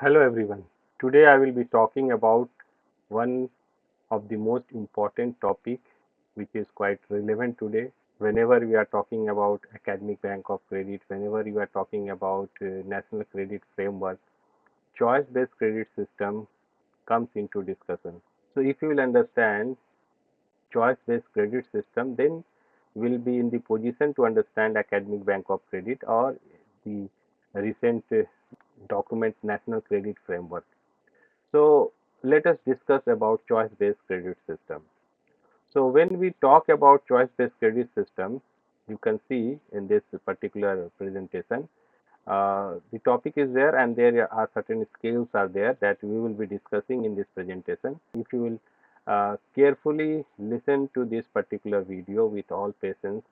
Hello everyone. Today I will be talking about one of the most important topic which is quite relevant today. Whenever we are talking about academic bank of credit, whenever you are talking about national credit framework, choice-based credit system comes into discussion. So if you will understand choice-based credit system, then you will be in the position to understand academic bank of credit or the recent document national credit framework. So let us discuss about choice-based credit system. So when we talk about choice-based credit system, you can see in this particular presentation, the topic is there and there are certain skills are there that we will be discussing in this presentation. If you will carefully listen to this particular video with all patience,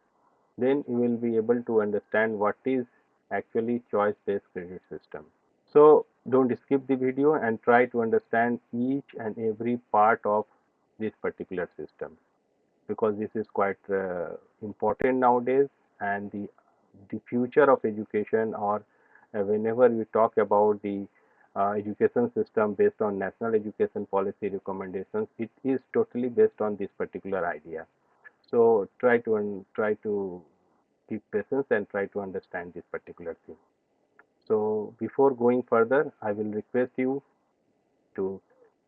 then you will be able to understand what is actually choice-based credit system. So don't skip the video and try to understand each and every part of this particular system, because this is quite important nowadays, and the future of education, or whenever we talk about the education system based on national education policy recommendations, it is totally based on this particular idea. So try to keep patience and try to understand this particular thing. So before going further, I will request you to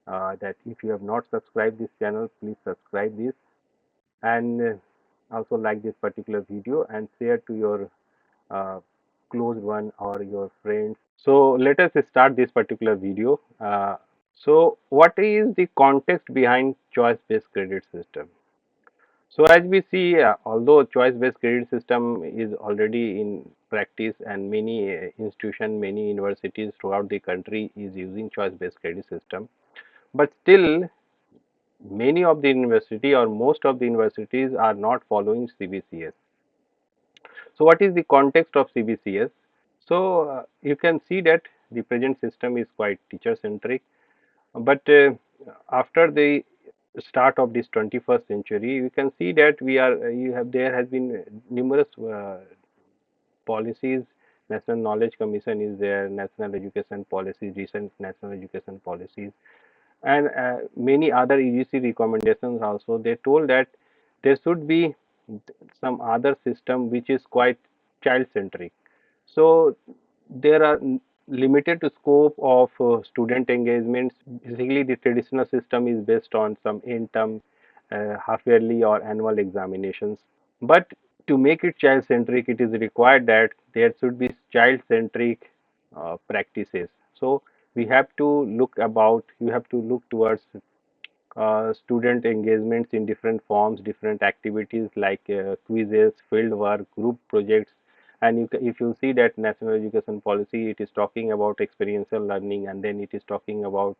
that if you have not subscribed this channel, please subscribe this, and also like this particular video and share to your uh, close one or your friends. So let us start this particular video. So what is the context behind choice-based credit system? So as we see, although choice-based credit system is already in practice and many institutions, many universities throughout the country is using choice-based credit system, but still many of the university or most of the universities are not following CBCS. So what is the context of CBCS? So you can see that the present system is quite teacher centric, but after the start of this 21st century, you can see that there has been numerous policies. National Knowledge Commission is there, National Education Policies, recent National Education Policies, and many other EGC recommendations also. They told that there should be some other system which is quite child centric. So there are limited scope of student engagements. Basically, the traditional system is based on some in-term, half yearly or annual examinations. But to make it child centric, it is required that there should be child centric practices. So we have to you have to look towards student engagements in different forms, different activities like quizzes, field work, group projects. And if you see that national education policy, it is talking about experiential learning, and then it is talking about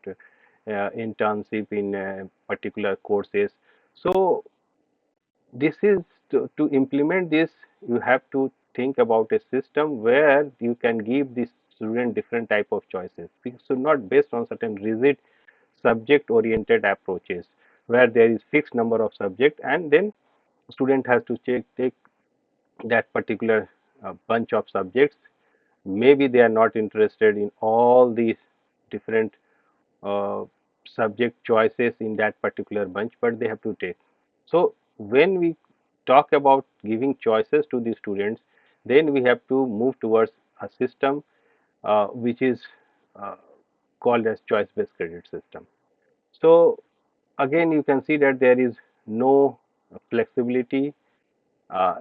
internship in particular courses. So this is to implement this, you have to think about a system where you can give the student different type of choices. We should not based on certain rigid subject oriented approaches where there is fixed number of subject and then student has to take that particular bunch of subjects. Maybe they are not interested in all these different uh, subject choices in that particular bunch, but they have to take. So when we talk about giving choices to the students, then we have to move towards a system which is uh, called as choice based credit system. So again, you can see that there is no flexibility.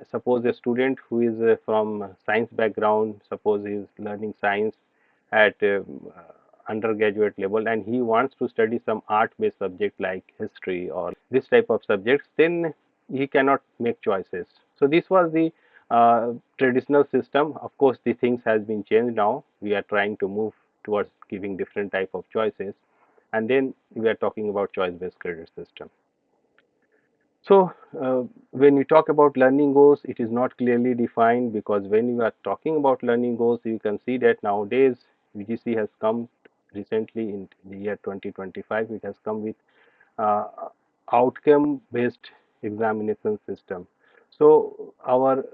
Suppose a student who is from science background, suppose he is learning science at undergraduate level, and he wants to study some art based subject like history or this type of subjects, then he cannot make choices. So this was the traditional system. Of course the things has been changed now. We are trying to move towards giving different type of choices, and then we are talking about choice based credit system. So when we talk about learning goals, it is not clearly defined, because when you are talking about learning goals, you can see that nowadays UGC has come recently in the year 2025. It has come with uh, outcome based examination system. So our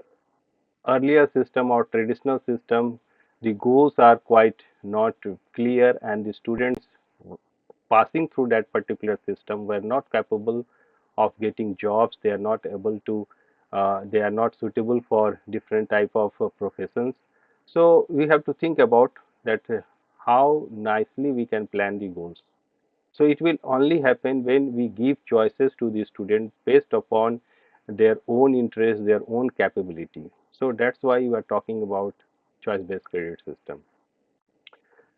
earlier system or traditional system the goals are quite not clear, and the students passing through that particular system were not capable of getting jobs. They are not able to, they are not suitable for different type of professions. So we have to think about that, how nicely we can plan the goals. So it will only happen when we give choices to the student based upon their own interest, their own capability. So that's why we are talking about choice-based credit system.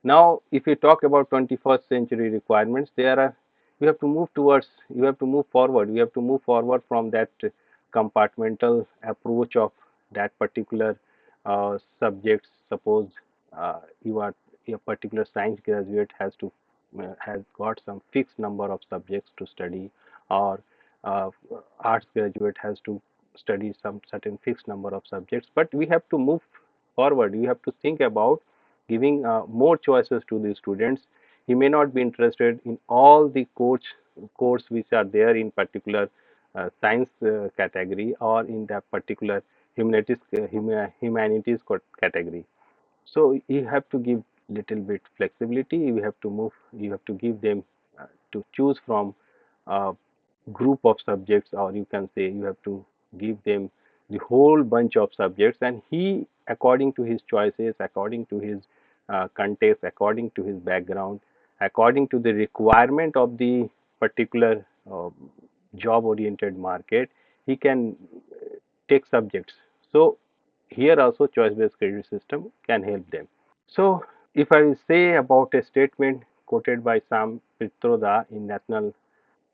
Now, if you talk about 21st century requirements, there are, you have to move towards, you have to move forward. We have to move forward from that compartmental approach of that particular subjects. Suppose you are a particular science graduate has got some fixed number of subjects to study, or uh, arts graduate has to study some certain fixed number of subjects. But we have to move forward. We have to think about giving more choices to the students. He may not be interested in all the course which are there in particular science category, or in that particular humanities category. So you have to give little bit flexibility. You have to move. You have to give them to choose from a group of subjects, or you can say you have to give them the whole bunch of subjects, and he, according to his choices, according to his context, according to his background, according to the requirement of the particular job oriented market, he can take subjects. So here also choice based credit system can help them. So if I say about a statement quoted by Sam Pitroda in National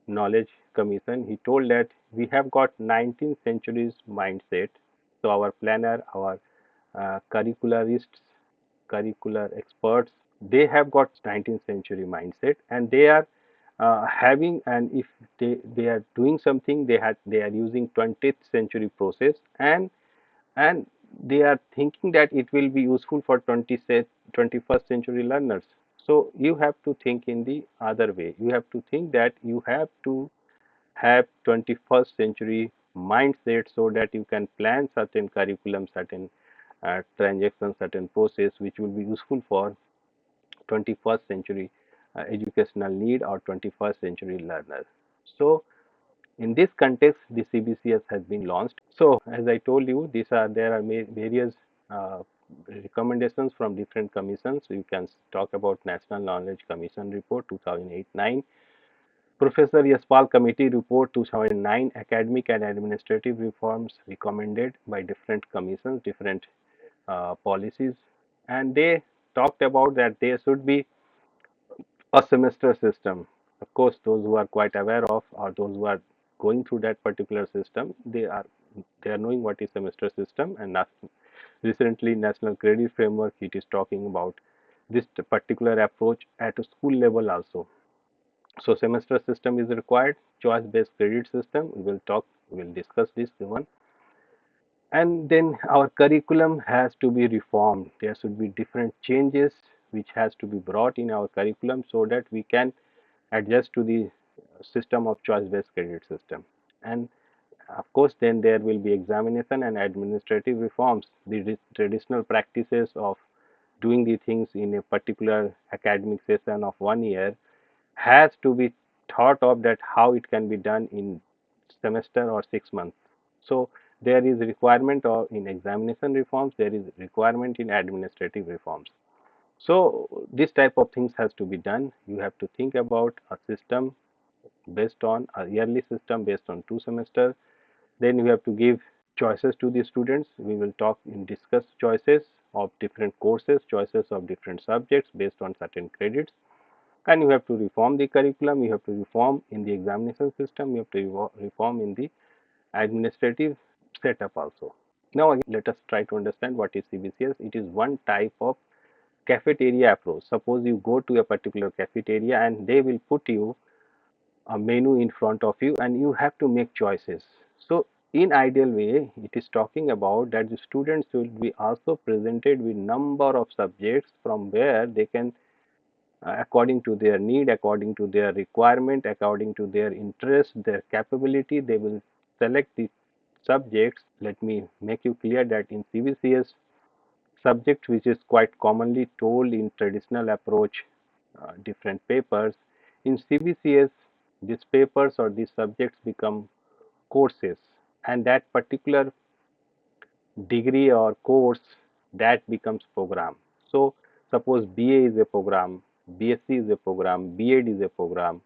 Knowledge Commission, he told that we have got 19th century's mindset. So our planner, our curricularists, curricular experts, they have got 19th century mindset, and they are having, and if they are doing something, they are using 20th century process, and they are thinking that it will be useful for 21st century learners. So you have to think in the other way. You have to think that you have to have 21st century mindset, so that you can plan certain curriculum, certain transactions, certain process which will be useful for 21st century educational need or 21st century learner. So in this context, the CBCS has been launched. So as I told you, there are various uh, recommendations from different commissions. You can talk about National Knowledge Commission report 2008-9, Professor Yaspal Committee report 2009, academic and administrative reforms recommended by different commissions, different policies, and they talked about that there should be a semester system. Of course, those who are quite aware of, or those who are going through that particular system, they are knowing what is semester system. And recently, National Credit Framework, it is talking about this particular approach at a school level also. So semester system is required. Choice based credit system, we will discuss this one. And then our curriculum has to be reformed. There should be different changes which has to be brought in our curriculum, so that we can adjust to the system of choice based credit system. And of course, then there will be examination and administrative reforms. The traditional practices of doing the things in a particular academic session of 1 year has to be thought of, that how it can be done in semester or 6 months. So there is requirement of in examination reforms, there is requirement in administrative reforms. So this type of things has to be done. You have to think about a system based on a yearly system based on 2 semesters. Then you have to give choices to the students. We will talk in discuss choices of different courses, choices of different subjects based on certain credits. And you have to reform the curriculum, you have to reform in the examination system, you have to reform in the administrative setup also. Now let us try to understand what is CBCS. It is one type of cafeteria approach. Suppose you go to a particular cafeteria and they will put you a menu in front of you, and you have to make choices. So in ideal way, it is talking about that the students will be also presented with number of subjects from where they can, according to their need, according to their requirement, according to their interest, their capability, they will select the subjects. Let me make you clear that in CBCS, subject which is quite commonly told in traditional approach, different papers. In CBCS, these papers or these subjects become courses, and that particular degree or course, that becomes program. So suppose BA is a program, BSc is a program, B.Ed is a program,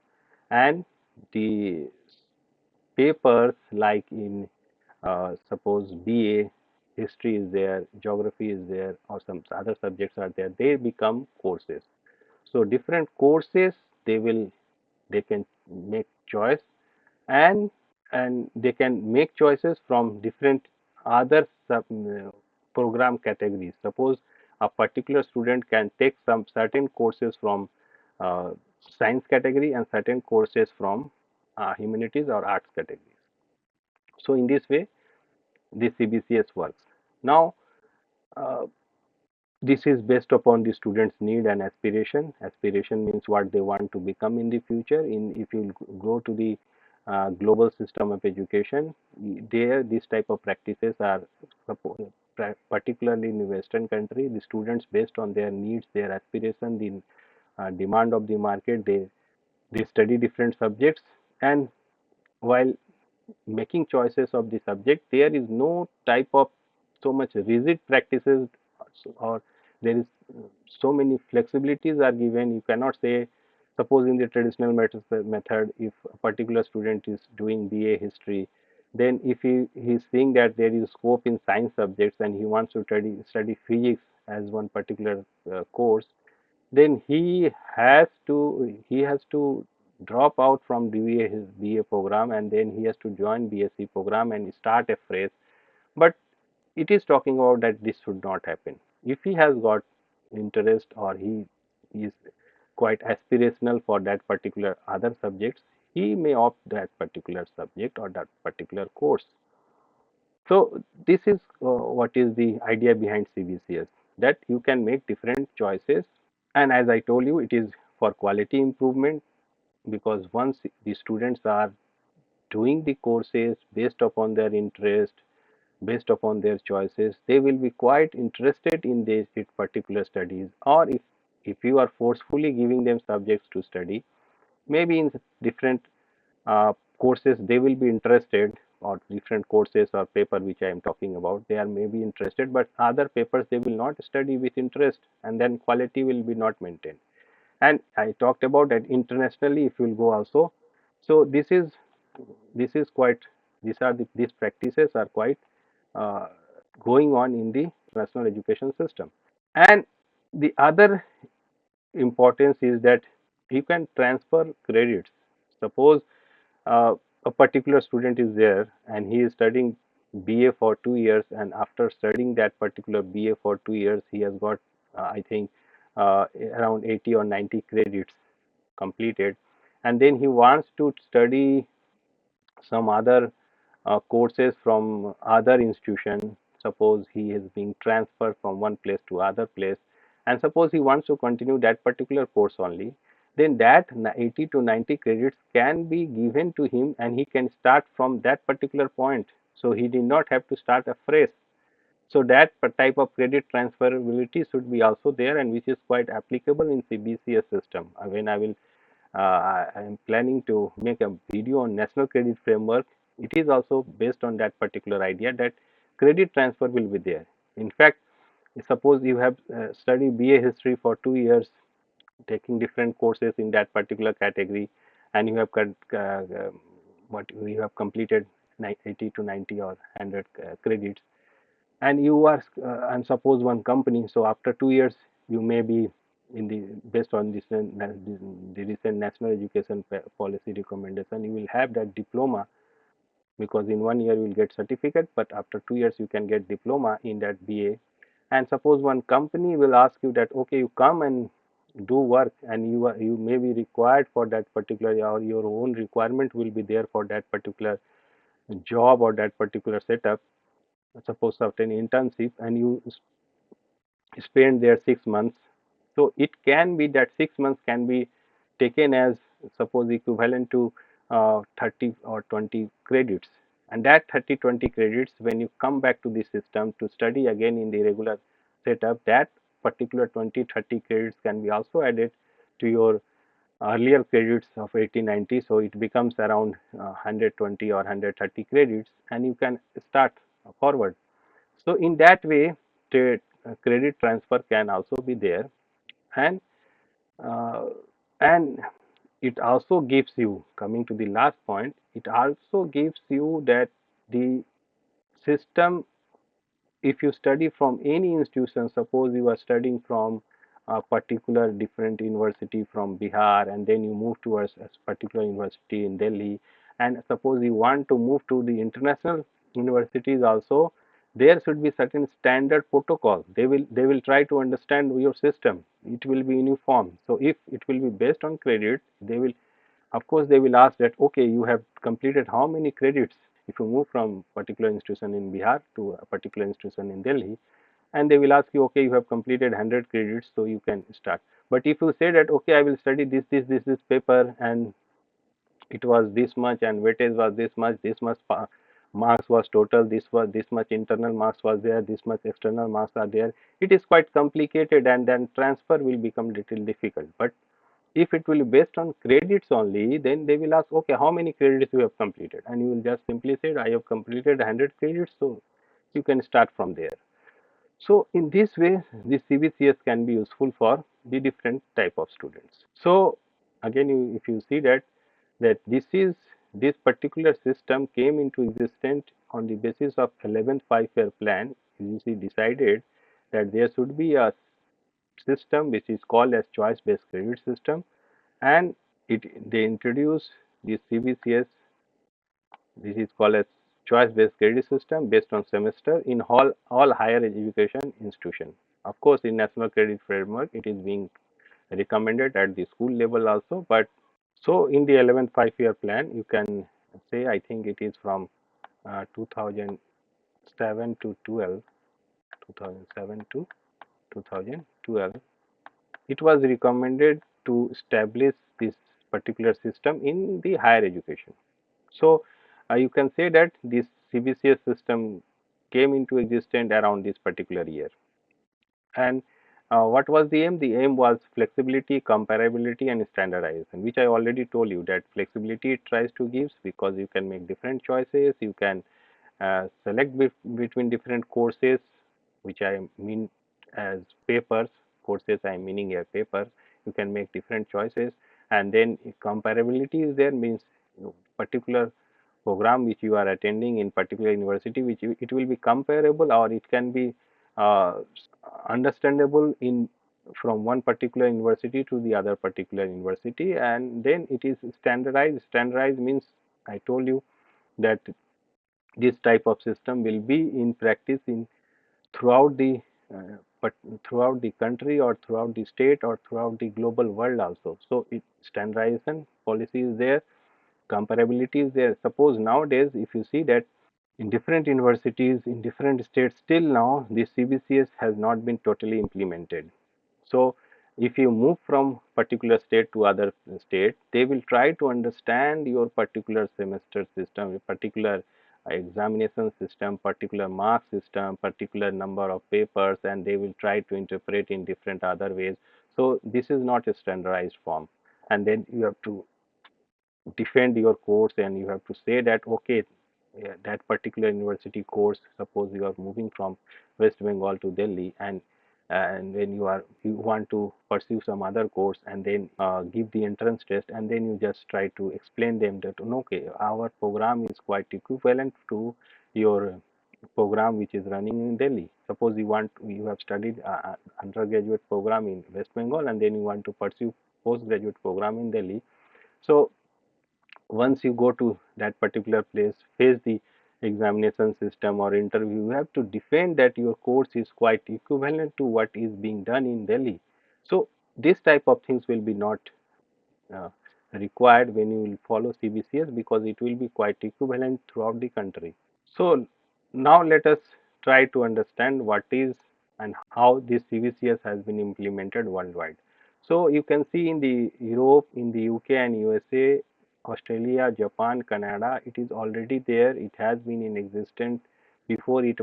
and the papers like in suppose BA, history is there, geography is there, or some other subjects are there, they become courses. So different courses, they will, they can make choice, and they can make choices from different other program categories. Suppose a particular student can take some certain courses from uh, science category and certain courses from humanities or arts categories. So in this way, this CBCS works. Now, uh, this is based upon the student's need and aspiration. Aspiration means what they want to become in the future. In if you go to the global system of education, there this type of practices are particularly in the Western country. The students, based on their needs, their aspiration, the demand of the market, they study different subjects, and while making choices of the subject, there is no type of so much rigid practices, or there is so many flexibilities are given. You cannot say, suppose in the traditional method, if a particular student is doing BA history, then if he is seeing that there is scope in science subjects and he wants to study physics as one particular course, then he has to drop out from his BA program, and then he has to join BSc program and start afresh. But it is talking about that this should not happen. If he has got interest, or he is quite aspirational for that particular other subjects, he may opt that particular subject or that particular course. So this is what is the idea behind CBCS, that you can make different choices, and as I told you, it is for quality improvement, because once the students are doing the courses based upon their interest, based upon their choices, they will be quite interested in this particular studies. Or if you are forcefully giving them subjects to study, maybe in different courses they will be interested, or different courses or paper which I am talking about, they are maybe interested, but other papers they will not study with interest, and then quality will be not maintained. And I talked about that internationally, if you will go also. So this is quite, these practices are quite uh, going on in the national education system. And the other importance is that you can transfer credits. Suppose uh, a particular student is there and he is studying BA for 2 years, and after studying that particular BA for 2 years, he has got I think around 80 or 90 credits completed, and then he wants to study some other courses from other institution. Suppose he is being transferred from one place to other place, and suppose he wants to continue that particular course only, then that 80 to 90 credits can be given to him, and he can start from that particular point, so he did not have to start afresh. So that type of credit transferability should be also there, and which is quite applicable in CBCS system. When I am planning to make a video on national credit framework, it is also based on that particular idea, that credit transfer will be there. In fact, suppose you have studied BA history for 2 years, taking different courses in that particular category, and you have what you have completed 80 to 90 or 100 credits, and you are and suppose one company, so after 2 years you may be in the, based on this the recent national education policy recommendation, you will have that diploma, because in 1 year you will get certificate, but after 2 years you can get diploma in that BA. And suppose one company will ask you that, okay, you come and do work, and you may be required for that particular, or your own requirement will be there for that particular job or that particular setup, suppose certain internship, and you spend there 6 months. So it can be that 6 months can be taken as, suppose, equivalent to 30 or 20 credits. And that 30, 20 credits, when you come back to the system to study again in the regular set up, that particular 20-30 credits can be also added to your earlier credits of 80-90, so it becomes around 120 or 130 credits, and you can start forward. So in that way, credit transfer can also be there, and uh, and it also gives you, coming to the last point, it also gives you that the system, if you study from any institution, suppose you are studying from a particular different university from Bihar, and then you move towards a particular university in Delhi, and suppose you want to move to the international universities also, there should be certain standard protocol. They will try to understand your system. It will be uniform. So if it will be based on credit, they will, of course, they will ask that, okay, you have completed how many credits if you move from particular institution in Bihar to a particular institution in Delhi, and they will ask you, okay, you have completed 100 credits, so you can start. But if you say that, okay, I will study this paper, and it was this much, and weightage was this much marks was total, this was this much internal marks was there, this much external marks are there, it is quite complicated, and then transfer will become little difficult. But if it will be based on credits only, then they will ask, okay, how many credits you have completed, and you will just simply say, I have completed 100 credits, so you can start from there. So in this way, this CBCS can be useful for the different type of students. So again, if you see that this particular system came into existence on the basis of 11th 5-year plan. UGC decided that there should be a system which is called as choice based credit system, and they introduced the CBCS. This is called as choice based credit system based on semester in all higher education institution. Of course, in national credit framework it is being recommended at the school level also, but so in the 11th 5-year plan, you can say, I think it is from 2007 to 12, 2007 to 2012, it was recommended to establish this particular system in the higher education. So you can say that this CBCS system came into existence around this particular year. And what was the aim? The aim was flexibility, comparability, and standardization, which I already told you that flexibility it tries to give, because you can make different choices, you can select between different courses, which I mean as papers. Courses I am meaning here papers. You can make different choices, and then comparability is there, means particular program which you are attending in particular university, which it will be comparable, or it can be uh, understandable in from one particular university to the other particular university, and then it is standardized. Standardized means, I told you that this type of system will be in practice in throughout the but throughout the country, or throughout the state, or throughout the global world also. So it standardization policy is there, comparability is there. Suppose nowadays if you see that in different universities in different states, still now this CBCS has not been totally implemented. So if you move from particular state to other state, they will try to understand your particular semester system, particular examination system, particular mark system, particular number of papers, and they will try to interpret in different other ways. So this is not a standardized form, and then you have to defend your course, and you have to say that, okay, yeah, that particular university course, suppose you are moving from West Bengal to Delhi, and when you want to pursue some other course, and then give the entrance test, and then you just try to explain them that, no, okay, our program is quite equivalent to your program which is running in Delhi. Suppose you have studied undergraduate program in West Bengal, and then you want to pursue postgraduate program in Delhi. So once you go to that particular place, face the examination system or interview, you have to defend that your course is quite equivalent to what is being done in Delhi. So this type of things will be not uh, required when you will follow CBCS, because it will be quite equivalent throughout the country. So now let us try to understand what is and how this CBCS has been implemented worldwide. So you can see in the Europe, in the UK and USA, Australia, Japan, Canada, it is already there. It has been in existence before it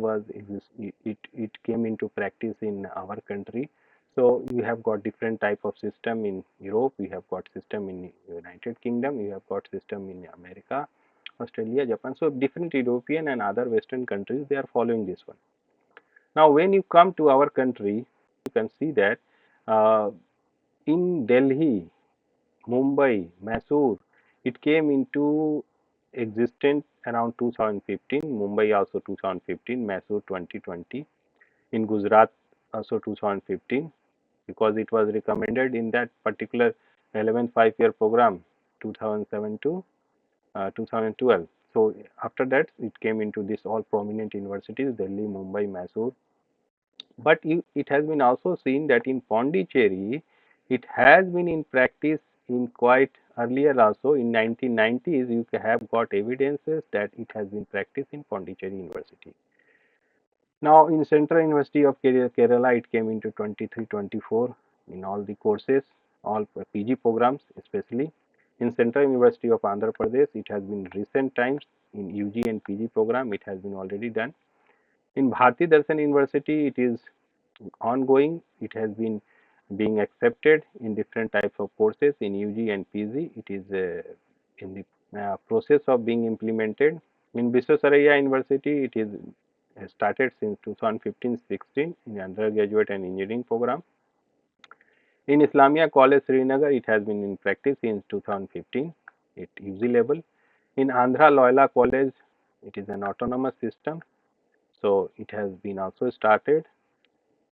came into practice in our country. So you have got different type of system in Europe, you have got system in United Kingdom, you have got system in America, Australia, Japan. So different European and other Western countries, they are following this one. Now, when you come to our country, you can see that uh, in Delhi, Mumbai, Mysore, it came into existence around 2015. Mumbai also 2015, Mysore 2020. In Gujarat also 2015, because it was recommended in that particular 11 5-year program 2007 to 2012. So after that, it came into this all prominent universities, Delhi, Mumbai, Mysore. But it has been also seen that in Pondicherry, it has been in practice in quite earlier also. In 1990s, you have got evidences that it has been practiced in Pondicherry University. Now, in Central University of Kerala, it came into 23-24 in all the courses, all PG programs especially. In Central University of Andhra Pradesh, it has been recent times in UG and PG program, it has been already done. In Bharati Darshan University, it is ongoing. It has been being accepted in different types of courses in UG and PG. It is in the process of being implemented. In Visvesvaraya University, it is started since 2015-16 in undergraduate and engineering program. In Islamia College Srinagar, it has been in practice since 2015 at UG level. In Andhra Loyola College, it is an autonomous system, so it has been also started.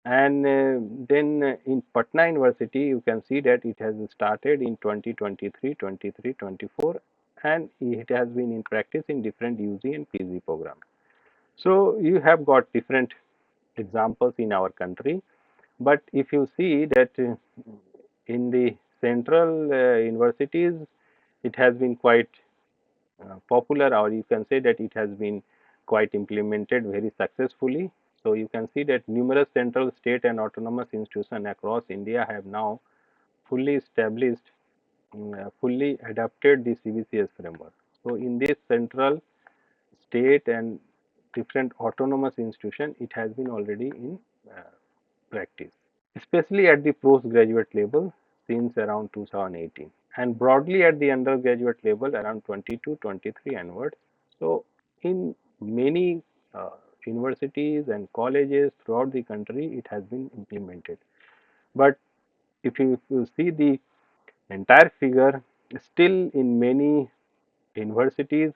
And then in Patna University, you can see that it has started in 2023, 23, 24, and it has been in practice in different UG and PG programs. So you have got different examples in our country, but if you see that in the central universities, it has been quite popular, or you can say that it has been quite implemented very successfully. So you can see that numerous central, state and autonomous institutions across India have now fully established, fully adapted the CBCS framework. So in this central, state and different autonomous institution, it has been already in uh, practice, especially at the postgraduate level since around 2018, and broadly at the undergraduate level around 22-23 onwards. So in many uh, universities and colleges throughout the country, it has been implemented. But if you see the entire figure, still in many universities,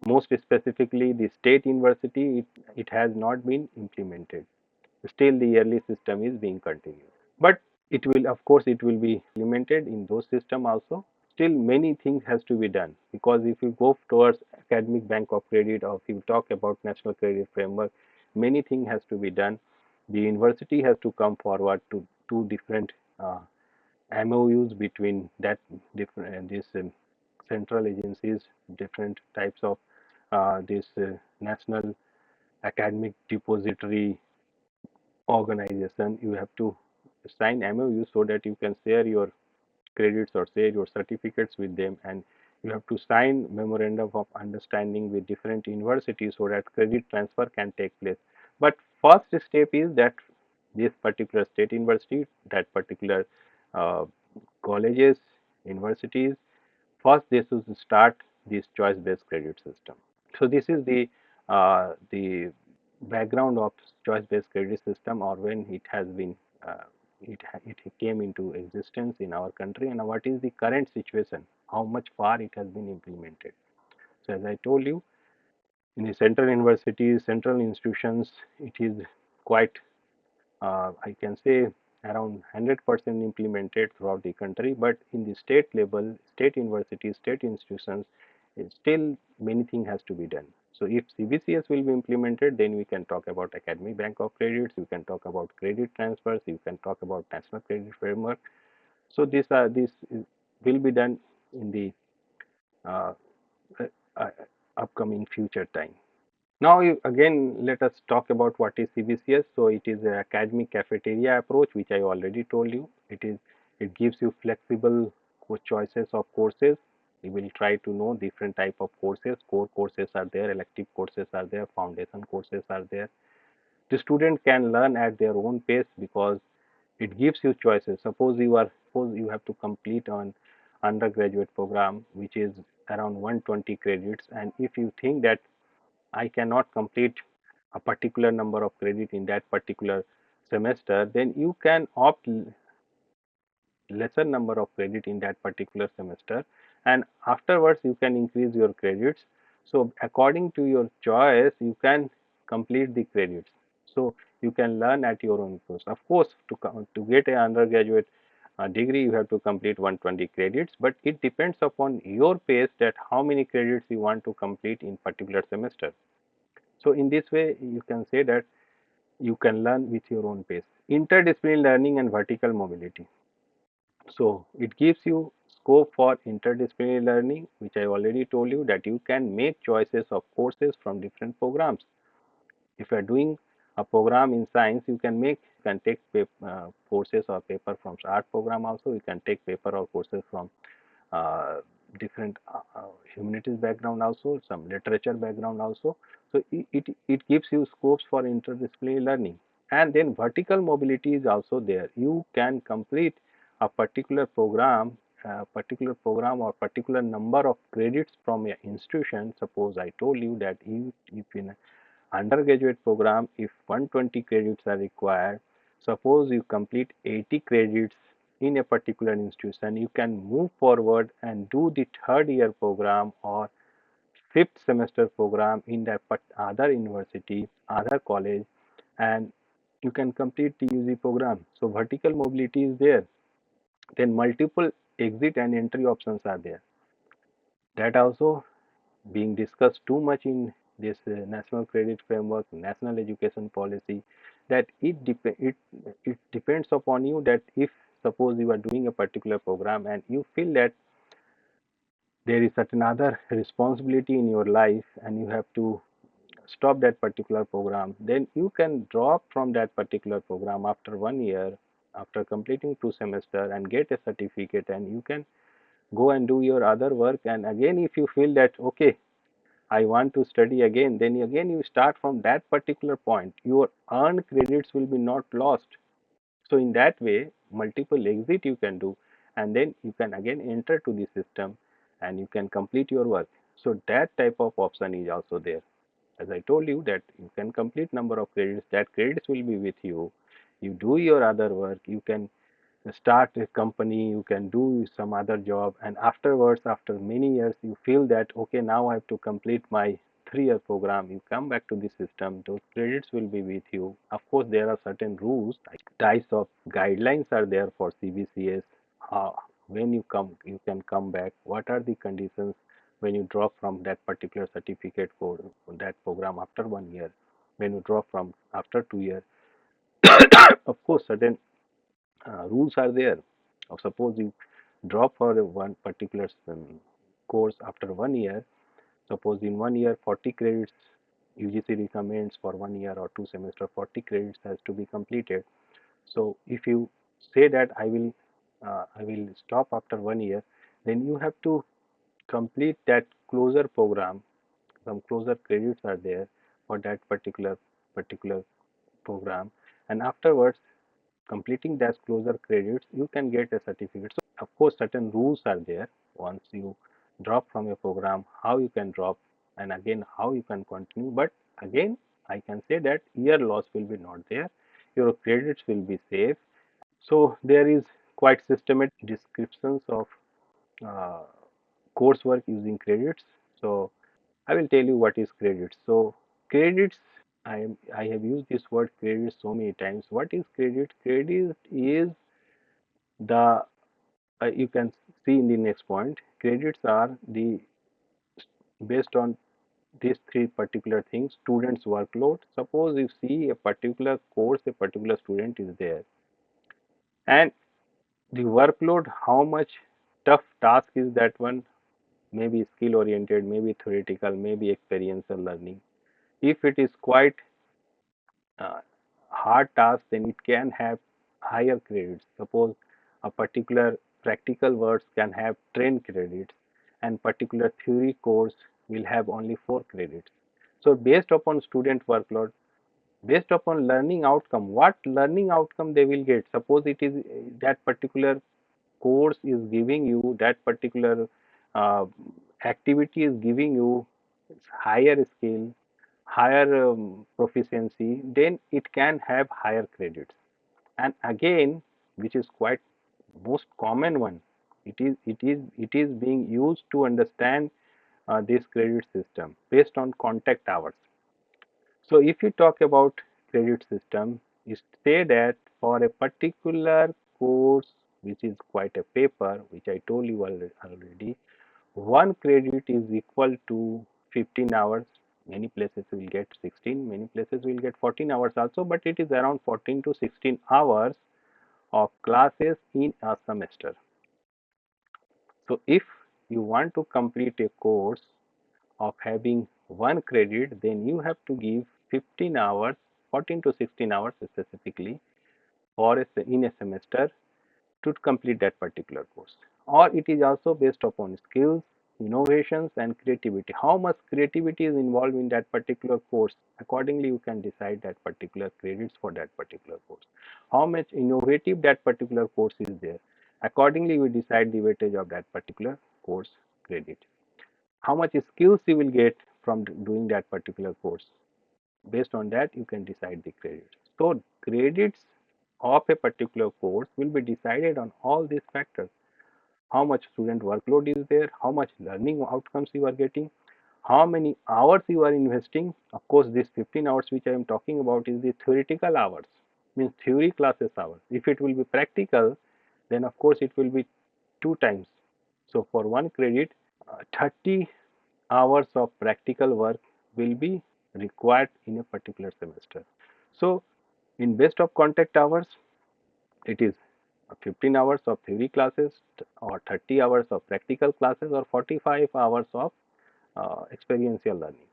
most specifically the state university, it has not been implemented. Still the yearly system is being continued. But it will, of course, it will be implemented in those system also. Still many things has to be done, because if you go towards academic bank of credit, or if you talk about national credit framework, many things has to be done. The university has to come forward to two different MOUs between that different these central agencies, different types of this national academic depository organization. You have to sign MOU so that you can share your credits or share your certificates with them, and you have to sign memorandum of understanding with different universities so that credit transfer can take place. But first step is that this particular state university, that particular uh, colleges, universities, first they should start this choice based credit system. So this is the background of choice-based credit system, or when it has been it came into existence in our country, and what is the current situation, how much far it has been implemented. So as I told you, in the central universities, central institutions, it is quite I can say around 100% implemented throughout the country, but in the state level, state universities, state institutions, still many things has to be done. So if CBCS will be implemented, then we can talk about academic bank of credits, we can talk about credit transfers, you can talk about national credit framework. So this will be done in the uh, uh, uh, upcoming future time. Now, again, let us talk about what is CBCS. So, it is an academic cafeteria approach, which I already told you. It gives you flexible choices of courses. You will try to know different type of courses. Core courses are there, elective courses are there, foundation courses are there. The student can learn at their own pace because it gives you choices. Suppose you have to complete an undergraduate program which is around 120 credits, and if you think that I cannot complete a particular number of credit in that particular semester, then you can opt lesser number of credit in that particular semester, and afterwards you can increase your credits. So according to your choice you can complete the credits, so you can learn at your own pace. Of course, to get an undergraduate degree you have to complete 120 credits, but it depends upon your pace that how many credits you want to complete in particular semester. So in this way you can say that you can learn with your own pace. Interdisciplinary learning and vertical mobility. So it gives you scope for interdisciplinary learning, which I already told you that you can make choices of courses from different programs. If you are doing a program in science, you can take courses or paper from art program also. You can take paper or courses from uh, different humanities background also, some literature background also. So it gives you scopes for interdisciplinary learning. And then vertical mobility is also there. You can complete a particular program or particular number of credits from your institution. Suppose I told you that if in undergraduate program, if 120 credits are required, suppose you complete 80 credits in a particular institution, you can move forward and do the third year program or fifth semester program in that other university, other college, and you can complete the UG program. So vertical mobility is there. Then multiple exit and entry options are there. That also being discussed too much in this national credit framework, national education policy, that it depends upon you that if suppose you are doing a particular program and you feel that there is certain other responsibility in your life and you have to stop that particular program, then you can drop from that particular program after 1 year, after completing 2 semester and get a certificate, and you can go and do your other work. And again if you feel that okay, I want to study again, then again you start from that particular point. Your earned credits will be not lost. So in that way, multiple exit you can do, and then you can again enter to the system and you can complete your work. So that type of option is also there. As I told you that you can complete number of credits, that credits will be with you. You do your other work, you can start a company, you can do some other job, and afterwards after many years you feel that okay, now I have to complete my 3 year program. You come back to the system, those credits will be with you. Of course there are certain rules, like types of guidelines are there for CBCS. When you can come back, what are the conditions when you drop from that particular certificate for that program after 1 year, when you drop from after 2 years. Of course certain rules are there. Or suppose you drop for one particular course after 1 year, suppose in 1 year 40 credits UGC recommends for 1 year or 2 semester 40 credits has to be completed. So if you say that I will stop after 1 year, then you have to complete that closer program. Some closer credits are there for that particular program, and afterwards completing that closer credits you can get a certificate. So of course certain rules are there. Once you drop from a program, how you can drop, and again how you can continue. But again I can say that year loss will be not there, your credits will be safe. So there is quite systematic descriptions of uh, coursework using credits. So I will tell you what is credits. So credits, I have used this word credit so many times. What is credit? Credit is the you can see in the next point. Credits are the based on these three particular things. Students' workload. Suppose you see a particular course, a particular student is there, and the workload, how much tough task is that one? Maybe skill oriented, maybe theoretical, maybe experiential learning. If it is quite uh, hard task, then it can have higher credits. Suppose a particular practical words can have 10 credits, and particular theory course will have only 4 credits. So based upon student workload, based upon learning outcome, what learning outcome they will get. Suppose it is that particular course is giving you, that particular uh, activity is giving you higher skill, higher proficiency, then it can have higher credits. And again, which is quite most common one, it is being used to understand this credit system based on contact hours. So if you talk about credit system, you say that for a particular course, which is quite a paper, which I told you already, one credit is equal to 15 hours. Many places will get 16, many places will get 14 hours also, but it is around 14 to 16 hours of classes in a semester. So if you want to complete a course of having one credit, then you have to give 15 hours, 14 to 16 hours specifically for in a semester to complete that particular course. Or it is also based upon skills, innovations and creativity. How much creativity is involved in that particular course? Accordingly, you can decide that particular credits for that particular course. How much innovative that particular course is there? Accordingly, we decide the weightage of that particular course credit. How much skills you will get from doing that particular course? Based on that, you can decide the credit. So credits of a particular course will be decided on all these factors. How much student workload is there, how much learning outcomes you are getting, how many hours you are investing. Of course, this 15 hours which I am talking about is the theoretical hours, means theory classes hours. If it will be practical, then of course it will be 2 times. So for one credit, 30 hours of practical work will be required in a particular semester. So in best of contact hours, it is 15 hours of theory classes or 30 hours of practical classes or 45 hours of experiential learning.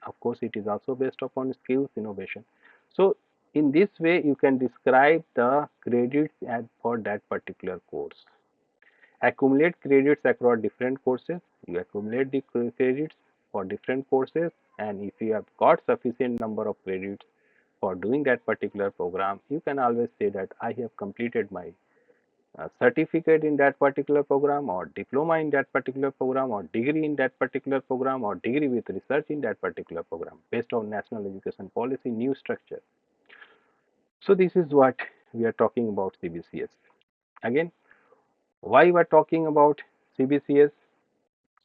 Of course, it is also based upon skills innovation. So in this way, you can describe the credits for that particular course. Accumulate credits across different courses. You accumulate the credits for different courses, and if you have got sufficient number of credits for doing that particular program, you can always say that I have completed my certificate in that particular program, or diploma in that particular program, or degree in that particular program, or degree with research in that particular program based on national education policy new structure. So this is what we are talking about CBCS. Again, why we are talking about CBCS?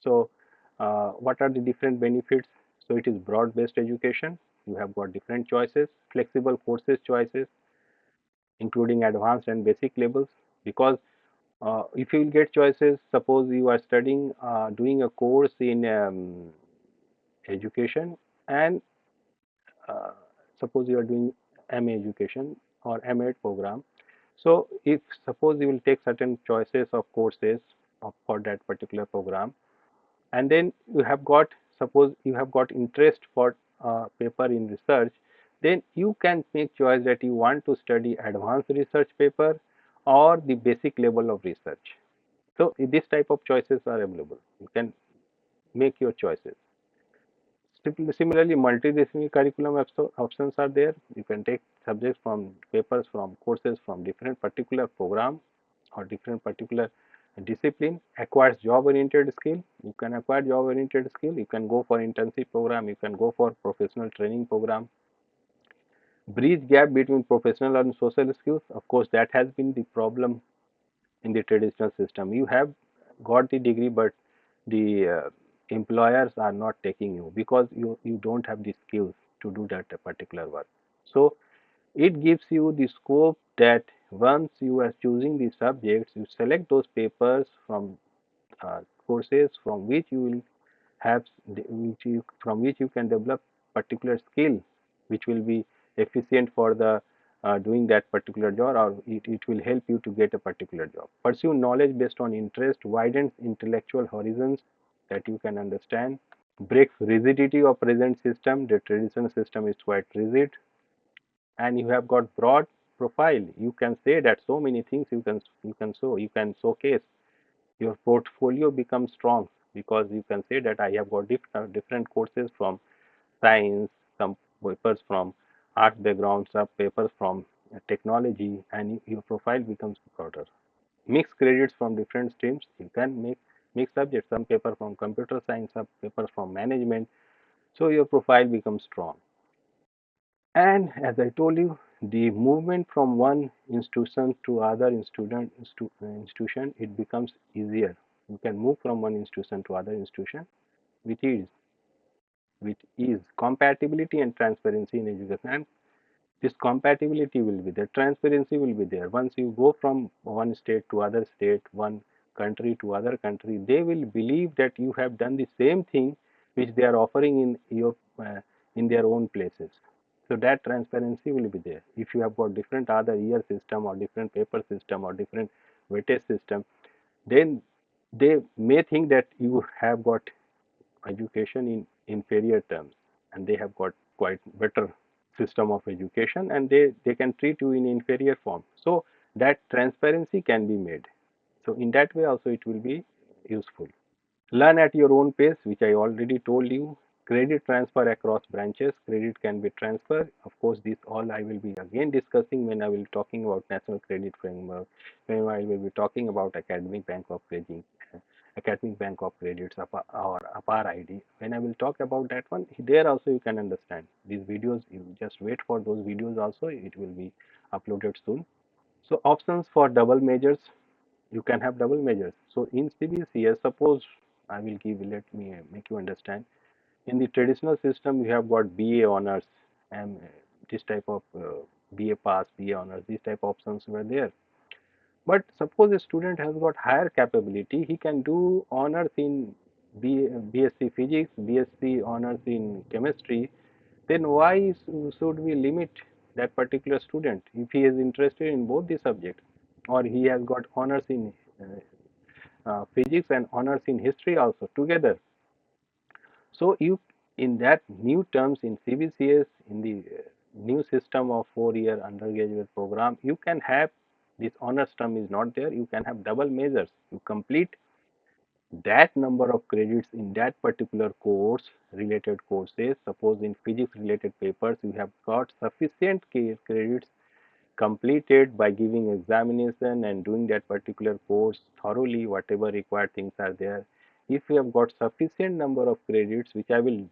So what are the different benefits? So it is broad based education. You have got different choices, flexible courses choices, including advanced and basic levels. Because if you will get choices, suppose you are studying, doing a course in education, and uh, suppose you are doing MA education or MA program. So if suppose you will take certain choices of courses for that particular program, and then you have got, suppose you have got interest for paper in research, then you can make choice that you want to study advanced research paper or the basic level of research. So this type of choices are available. You can make your choices. Similarly, multidisciplinary curriculum options are there. You can take subjects from papers from courses from different particular program or different particular discipline. Acquires job oriented skill. You can acquire job oriented skill. You can go for internship program. You can go for professional training program. Bridge gap between professional and social skills. Of course, that has been the problem in the traditional system. You have got the degree, but the employers are not taking you because you don't have the skills to do that particular work. So it gives you the scope that once you are choosing the subjects, you select those papers from courses from which you will have from which you can develop particular skill which will be efficient for the doing that particular job, or it will help you to get a particular job. Pursue knowledge based on interest, widens intellectual horizons that you can understand, breaks rigidity of present system. The traditional system is quite rigid, and you have got broad profile. You can say that so many things you can showcase Your portfolio becomes strong because you can say that I have got different courses from science, some papers from art background, some papers from technology, and your profile becomes broader. Mix credits from different streams. You can make mix subjects, some paper from computer science, some papers from management. So your profile becomes strong. And as I told you, the movement from one institution to other institution, it becomes easier. You can move from one institution to other institution with ease, with ease. Compatibility and transparency in education. And this compatibility will be there, transparency will be there. Once you go from one state to other state, one country to other country, they will believe that you have done the same thing which they are offering in their own places. So that transparency will be there. If you have got different other year system or different paper system or different weightage system, then they may think that you have got education in inferior terms, and they have got quite better system of education, and they can treat you in inferior form. So that transparency can be made. So in that way also it will be useful. Learn at your own pace, which I already told you. Credit transfer across branches. Credit can be transferred. Of course, this all I will be again discussing when I will talking about National Credit Framework, when I will be talking about Academic Bank of Credit, Academic Bank of Credits or APAR ID. When I will talk about that one, there also you can understand. These videos, you just wait for those videos also. It will be uploaded soon. So options for double majors, you can have double measures. So in CBCS, suppose I will give, let me make you understand. In the traditional system, you have got BA honors and this type of BA pass, BA honors, these type of options were there. But suppose a student has got higher capability, he can do honors in BSc Physics, BSc honors in Chemistry. Then why should we limit that particular student if he is interested in both the subjects, or he has got honors in physics and honors in history also together? So you, in that new terms in CBCS, in the new system of 4-year undergraduate program, you can have this honors term is not there. You can have double majors. You complete that number of credits in that particular course, related courses. Suppose in physics related papers, you have got sufficient credits completed by giving examination and doing that particular course thoroughly, whatever required things are there. If you have got sufficient number of credits, which I will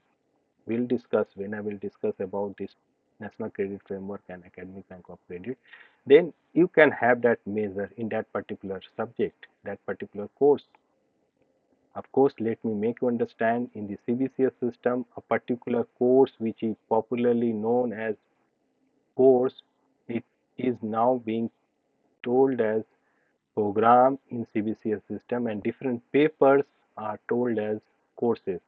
discuss when I will discuss about this National Credit Framework and Academic Bank of Credit, then you can have that measure in that particular subject, that particular course. Of course, let me make you understand, in the CBCS system, a particular course which is popularly known as course, it is now being told as program in CBCS system, and different papers are told as courses.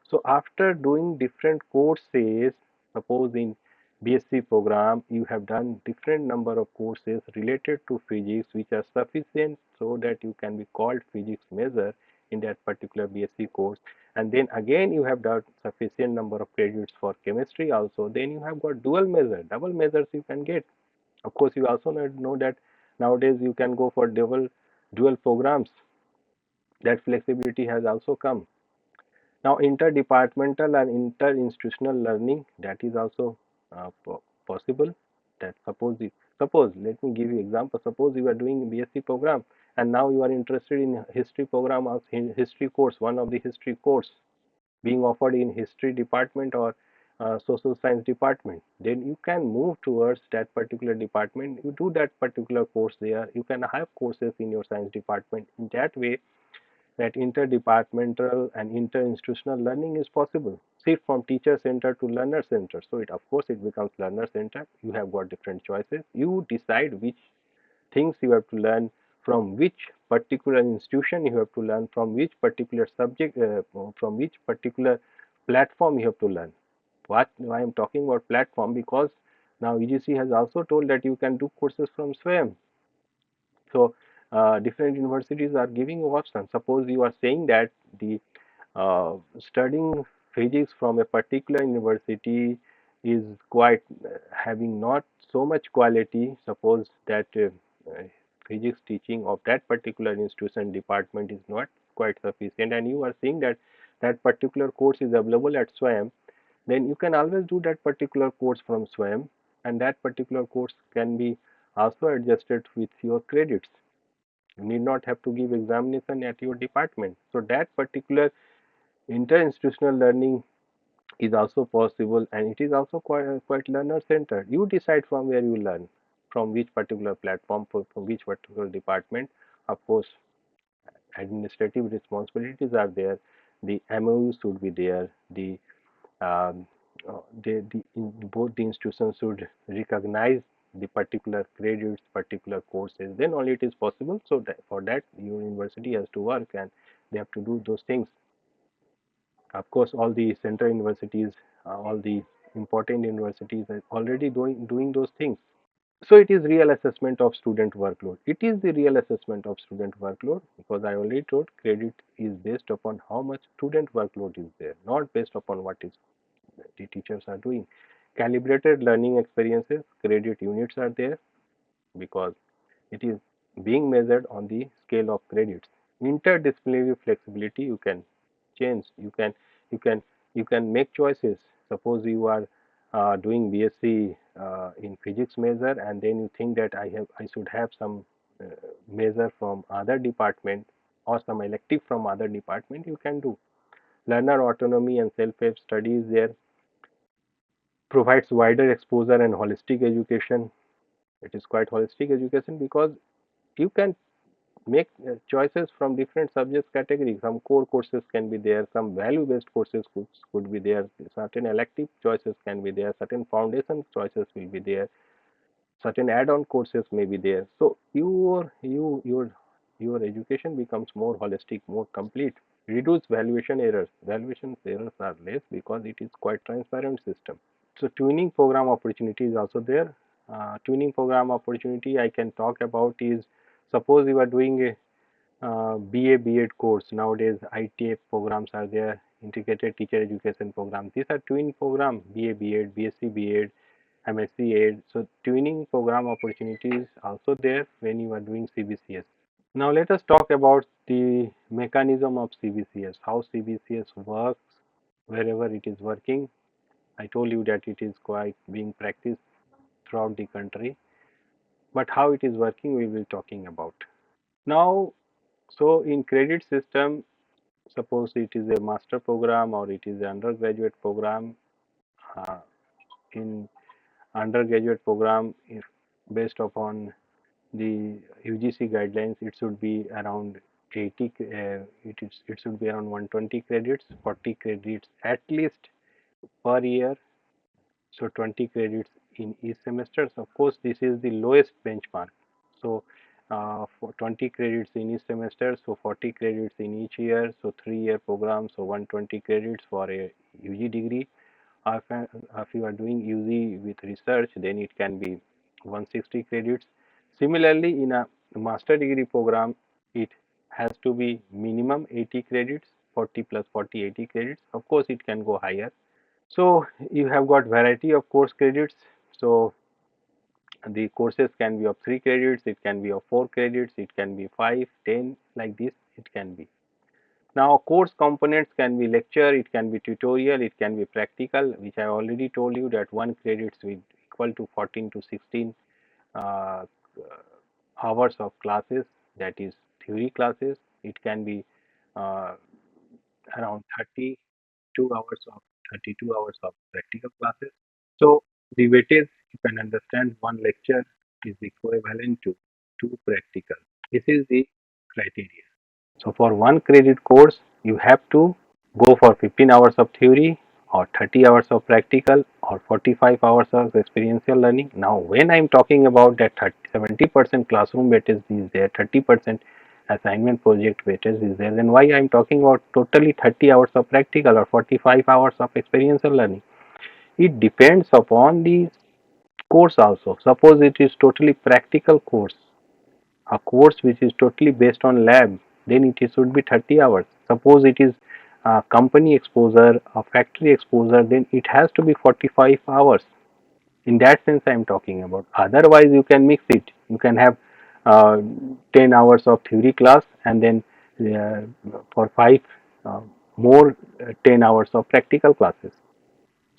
So after doing different courses, suppose in BSc program you have done different number of courses related to physics which are sufficient so that you can be called physics major in that particular BSc course, and then again you have done sufficient number of credits for chemistry also, then you have got dual major, double majors you can get. Of course, you also know that nowadays you can go for dual programs. That flexibility has also come. Now, interdepartmental and inter-institutional learning, that is also possible. That suppose let me give you example. Suppose you are doing BSc program and now you are interested in history program or history course, one of the history course being offered in history department or social science department, then you can move towards that particular department. You do that particular course there. You can have courses in your science department. In that way, that interdepartmental and interinstitutional learning is possible. Shift from teacher center to learner center. So it, of course, it becomes learner center. You have got different choices. You decide which things you have to learn, from which particular institution you have to learn, from which particular subject, from which particular platform you have to learn. What I am talking about platform, because now UGC has also told that you can do courses from SWAYAM. So different universities are giving you options. Suppose you are saying that the studying physics from a particular university is quite having not so much quality. Suppose that physics teaching of that particular institution department is not quite sufficient, and you are seeing that that particular course is available at SWAYAM, then you can always do that particular course from SWAYAM, and that particular course can be also adjusted with your credits. You need not have to give examination at your department. So that particular inter-institutional learning is also possible, and it is also quite learner centered. You decide from where you learn, from which particular platform, from which particular department. Of course, administrative responsibilities are there, the MOU should be there, um, both the institutions should recognize the particular credits, particular courses, then only it is possible. So that for that, your university has to work and they have to do those things. Of course, all the central universities, all the important universities are already doing those things. So it is real assessment of student workload. It is the real assessment of student workload, because I already told credit is based upon how much student workload is there, not based upon what is the teachers are doing. Calibrated learning experiences, credit units are there, because it is being measured on the scale of credits. Interdisciplinary flexibility, you can change, you can you can make choices. Suppose you are doing BSc in physics major, and then you think that I should have some uh, major from other department or some elective from other department, you can do. Learner autonomy and self-help studies there, provides wider exposure and holistic education. It is quite holistic education, because you can make choices from different subjects categories. Some core courses can be there, some value based courses could be there, certain elective choices can be there, certain foundation choices will be there, certain add-on courses may be there. So your education becomes more holistic, more complete. Reduce valuation errors are less, because it is quite transparent system. So tuning program opportunity is also there. Tuning program opportunity I can talk about is, suppose you are doing a BA B.Ed course. Nowadays ITA programs are there, integrated teacher education program. These are twin program, BA B.Ed, BSc B.Ed, MSc Ed. So tuning program opportunities also there when you are doing CBCS. Now let us talk about the mechanism of CBCS, how CBCS works wherever it is working. I told you that it is quite being practiced throughout the country, but how it is working we will be talking about. Now, so in credit system, suppose it is a master program or it is an undergraduate program. Uh, in undergraduate program, if based upon the UGC guidelines, it should be around 80. It should be around 120 credits, 40 credits at least per year. So 20 credits in each semester. So of course, this is the lowest benchmark. So for 20 credits in each semester, so 40 credits in each year, so 3-year program, so 120 credits for a UG degree. If you are doing UG with research, then it can be 160 credits. Similarly, in a master degree program, it has to be minimum 80 credits, 40 plus 40, 80 credits. Of course, it can go higher. So you have got variety of course credits. So the courses can be of 3 credits, it can be of 4 credits, it can be 5, 10, like this it can be. Now course components can be lecture, it can be tutorial, it can be practical, which I already told you that 1 credits will equal to 14 to 16 uh, hours of classes, that is theory classes. It can be uh, around 32 hours of 32 hours of practical classes. So the weightage, you can understand, one lecture is equivalent to 2 practical. This is the criteria. So for 1 credit course, you have to go for 15 hours of theory or 30 hours of practical or 45 hours of experiential learning. Now, when I am talking about that 70% classroom weightage is there, 30% assignment project weightage is there, then why I am talking about totally 30 hours of practical or 45 hours of experiential learning? It depends upon the course also. Suppose it is totally practical course, a course which is totally based on lab, then it should be 30 hours. Suppose it is a company exposure, a factory exposure, then it has to be 45 hours. In that sense I am talking about. Otherwise you can mix it. You can have uh, 10 hours of theory class, and then uh, for 5 uh, more 10 hours of practical classes.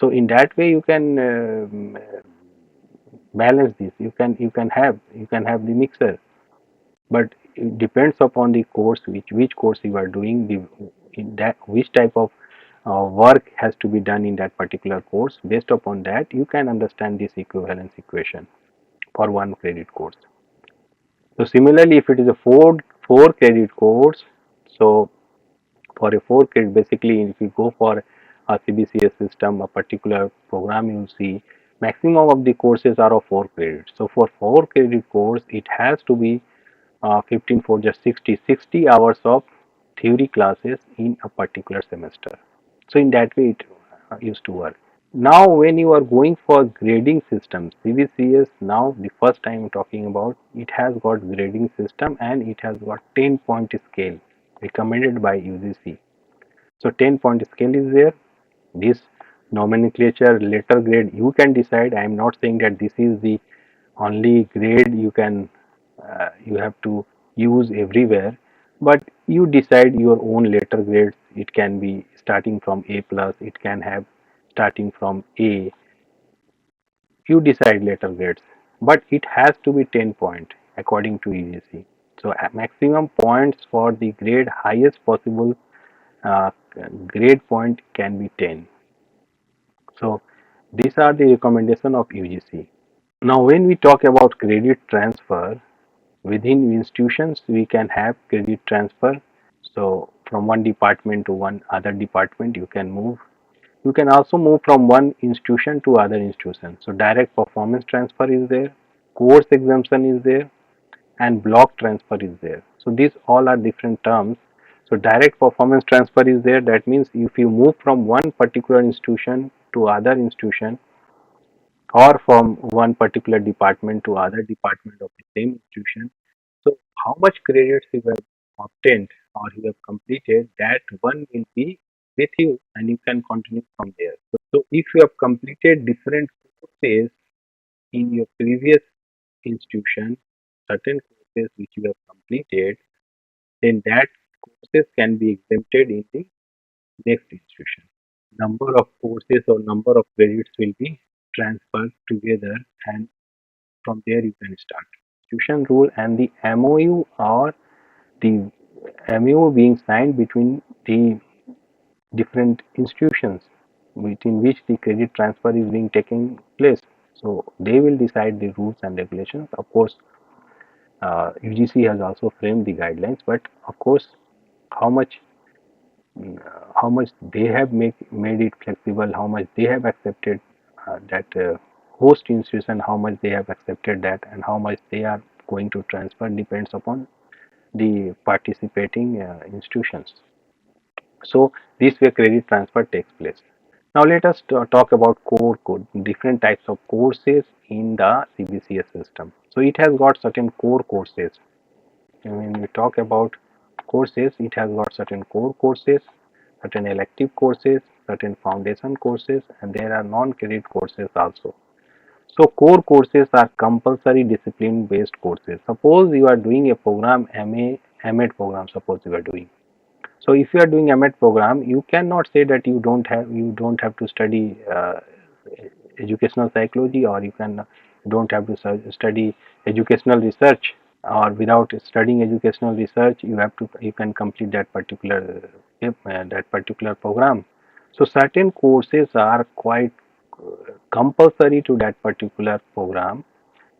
So in that way you can balance this. You can have the mixer, but it depends upon the course, which course you are doing, the in that which type of work has to be done in that particular course. Based upon that, you can understand this equivalence equation for one credit course. So similarly, if it is a four credit course, so for a 4 credit, basically if you go for a CBCS system, a particular program, you see maximum of the courses are of 4 credits. So for 4 credit course, it has to be 15 for just 60 hours of theory classes in a particular semester. So in that way it used to work. Now when you are going for grading systems, CBCS, now the first time talking about, it has got grading system and it has got 10-point scale recommended by UGC. So 10-point scale is there. This nomenclature, letter grade, you can decide. I am not saying that this is the only grade you have to use everywhere, but you decide your own letter grades. It can be starting from A plus, it can have starting from A. You decide letter grades, but it has to be 10 point according to UGC. So maximum points for the grade, highest possible uh, grade point can be 10. So these are the recommendation of UGC. Now when we talk about credit transfer, within institutions we can have credit transfer. So from one department to one other department you can move. You can also move from one institution to other institution. So direct performance transfer is there, course exemption is there, and block transfer is there. So these all are different terms. So direct performance transfer is there. That means if you move from one particular institution to other institution, or from one particular department to other department of the same institution, so how much credits you have obtained or you have completed, that one will be with you and you can continue from there. So if you have completed different courses in your previous institution, certain courses which you have completed, then that courses can be exempted in the next institution. Number of courses or number of credits will be transferred together, and from there you can start. Institution rule and the MOU, or the MOU being signed between the different institutions within which the credit transfer is being taken place. So they will decide the rules and regulations. Of course, UGC has also framed the guidelines, but of course, how much how much they have made it flexible, how much they have accepted that host institution, how much they have accepted that, and how much they are going to transfer depends upon the participating institutions. So this way credit transfer takes place. Now let us talk about different types of courses in the CBCS system. So it has got certain core courses. And when we talk about courses, it has got certain core courses, certain elective courses, certain foundation courses, and there are non-credit courses also. So core courses are compulsory discipline based courses. Suppose you are doing a program, MA, MEd program, suppose you are doing. So if you are doing a MEd program, you cannot say that you don't have to study educational psychology, or you don't have to study educational research, or without studying educational research you can complete that particular program. So certain courses are quite compulsory to that particular program,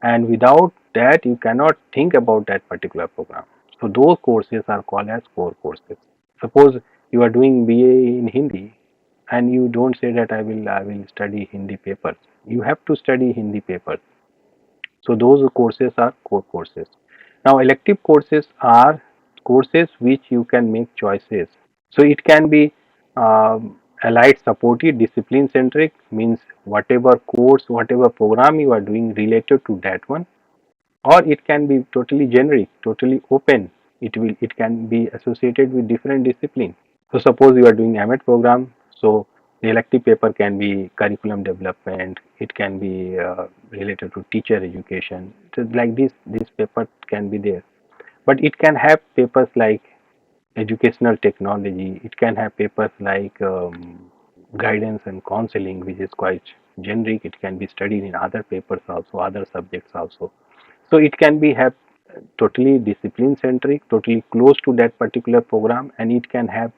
and without that you cannot think about that particular program. So those courses are called as core courses. Suppose you are doing BA in Hindi and you don't say that I will study Hindi papers. You have to study Hindi papers. So those courses are core courses. Now elective courses are courses which you can make choices. So it can be allied supportive, discipline centric, means whatever course, whatever program you are doing related to that one, or it can be totally generic, totally open. It can be associated with different discipline. So suppose you are doing MEd program, so The elective paper can be curriculum development. It can be related to teacher education. So like this paper can be there. But it can have papers like educational technology. It can have papers like guidance and counseling, which is quite generic. It can be studied in other papers also, other subjects also. So it can be have totally discipline centric, totally close to that particular program, and it can have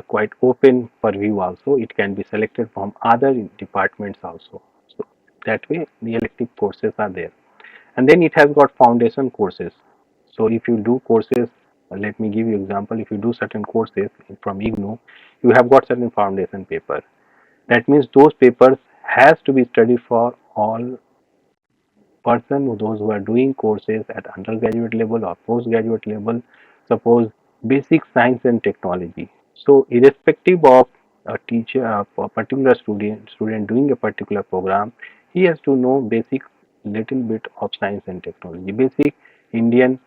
quite open purview also. It can be selected from other departments also. So that way the elective courses are there. And then it has got foundation courses. So if you do courses, let me give you example. If you do certain courses from IGNOU, you have got certain foundation paper. That means those papers has to be studied for all person, those who are doing courses at undergraduate level or postgraduate level. Suppose basic science and technology. So irrespective of a teacher, a particular student doing a particular program, he has to know basic little bit of science and technology, basic Indian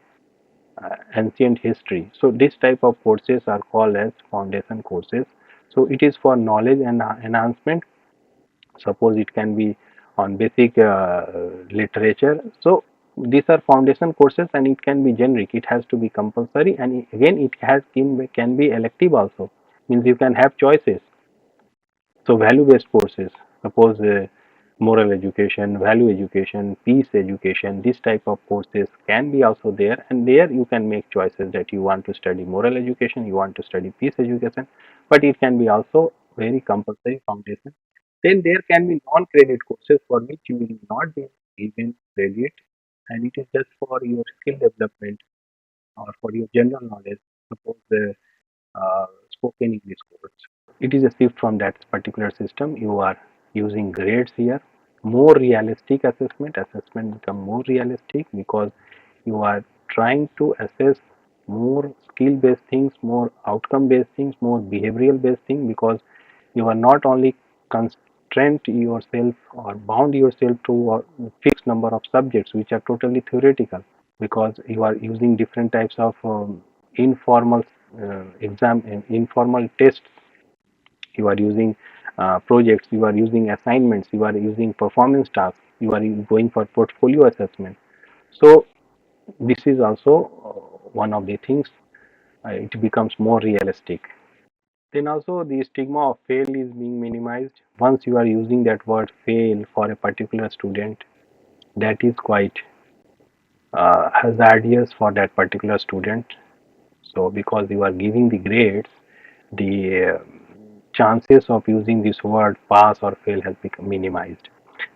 ancient history. So this type of courses are called as foundation courses. So it is for knowledge and enhancement. Suppose it can be on basic literature. So these are foundation courses, and it can be generic. It has to be compulsory, and again it has can be elective also. Means you can have choices. So value-based courses, suppose moral education, value education, peace education, this type of courses can be also there, and there you can make choices that you want to study moral education, you want to study peace education, but it can be also very compulsory foundation. Then there can be non-credit courses for which you will not be given credit, and it is just for your skill development or for your general knowledge. Suppose the spoken English course. It is a shift from that particular system. You are using grades here. More realistic assessment. Assessment become more realistic because you are trying to assess more skill-based things, more outcome-based things, more behavioral-based things, because you are not only constrained yourself or bound yourself to a fixed number of subjects which are totally theoretical, because you are using different types of informal exam and informal tests. You are using projects, you are using assignments, you are using performance tasks, you are going for portfolio assessment. So this is also one of the things. It becomes more realistic. Then also the stigma of fail is being minimized. Once you are using that word fail for a particular student, that is quite hazardous for that particular student. So because you are giving the grades, the chances of using this word pass or fail has become minimized.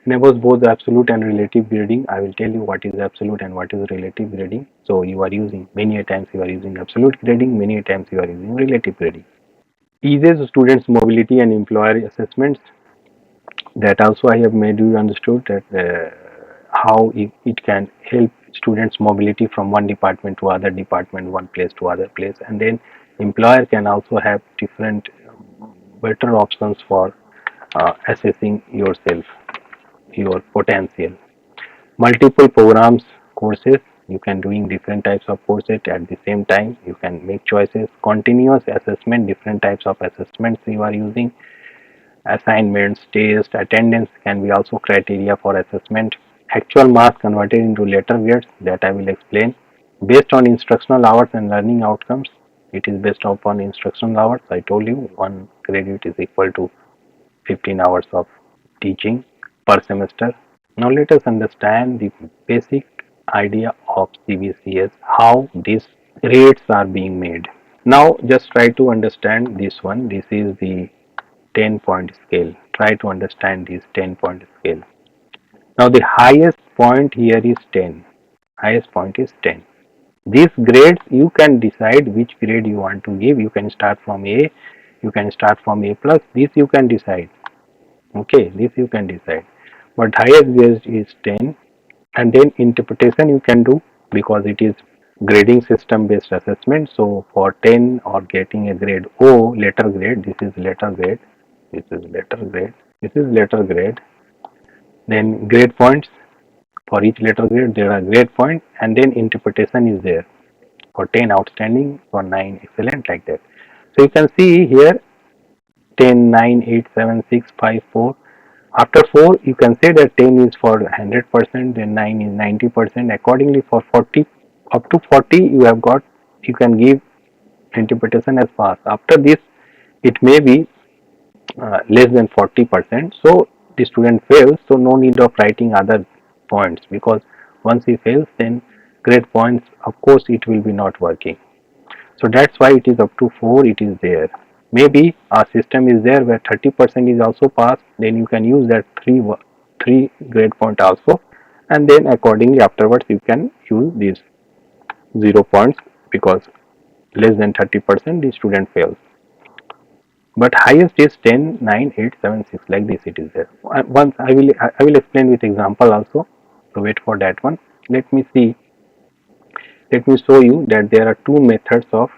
And about both absolute and relative grading, I will tell you what is absolute and what is relative grading. So you are using, many a times you are using absolute grading, many a times you are using relative grading. Eases students mobility and employer assessments. That also I have made you understood that how it can help students mobility from one department to other department, one place to other place, and then employer can also have different better options for assessing yourself, your potential. Multiple programs, courses, you can doing different types of courses at the same time. You can make choices. Continuous assessment, different types of assessments you are using. Assignments, tests, attendance can be also criteria for assessment. Actual marks converted into letter grades, that I will explain. Based on instructional hours and learning outcomes, it is based upon instructional hours. I told you one credit is equal to 15 hours of teaching per semester. Now let us understand the basic idea of CBCS, how these grades are being made. Now just try to understand this one. This is the 10-point scale. Try to understand this 10-point scale. Now the highest point here is 10. Highest point is 10. These grades you can decide which grade you want to give. You can start from A, you can start from A plus. This you can decide. Okay, this you can decide. But highest grade is 10, and then interpretation you can do because it is grading system based assessment. So for 10 or getting a grade O, letter grade, this is letter grade, this is letter grade, this is letter grade. Then grade points, for each letter grade there are grade points, and then interpretation is there. For 10 outstanding, for 9 excellent, like that. So you can see here 10, 9, 8, 7, 6, 5, 4. After 4, you can say that 10 is for 100%, then 9 is 90%. Accordingly, for 40, up to 40, you can give interpretation as pass. After this, it may be less than 40%. So the student fails. So no need of writing other points, because once he fails, then grade points, of course, it will be not working. So that's why it is up to 4, it is there. Maybe a system is there where 30% is also passed, then you can use that 3 grade point also, and then accordingly afterwards you can use these 0 points, because less than 30% the student fails. But highest is 10, 9, 8, 7, 6, like this it is there. Once I will explain with example also, so wait for that one. Let me see, let me show you that there are two methods of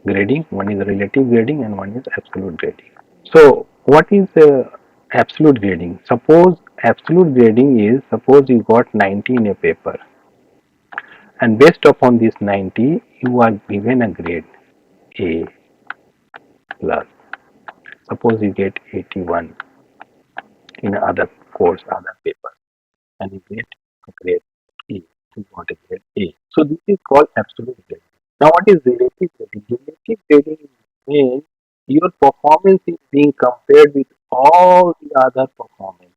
grading. One is relative grading and one is absolute grading. So what is absolute grading? Suppose absolute grading is, suppose you got 90 in a paper, and based upon this 90 you are given a grade A plus. Suppose you get 81 in other course, other paper, and you get a grade A. You got a grade A. So this is called absolute grading. Now what is relative grading? Relative grading means your performance is being compared with all the other performance,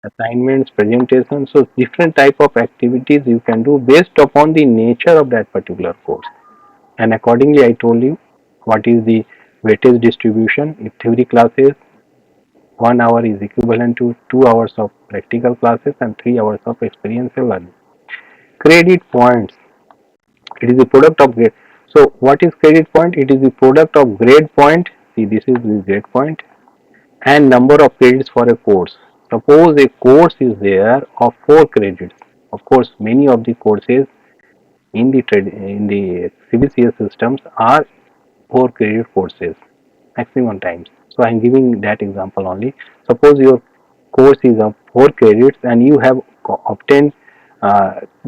assignments, presentations. So different type of activities you can do based upon the nature of that particular course. And accordingly I told you what is the weightage distribution. If theory classes, 1 hour is equivalent to 2 hours of practical classes and 3 hours of experiential learning. Credit points, it is the product of grade. So what is credit point? It is the product of grade point. See, this is the grade point and number of credits for a course. Suppose a course is there of 4 credits. Of course, many of the courses in the CBCS systems are 4 credit courses maximum times. So I am giving that example only. Suppose your course is of 4 credits and you have obtained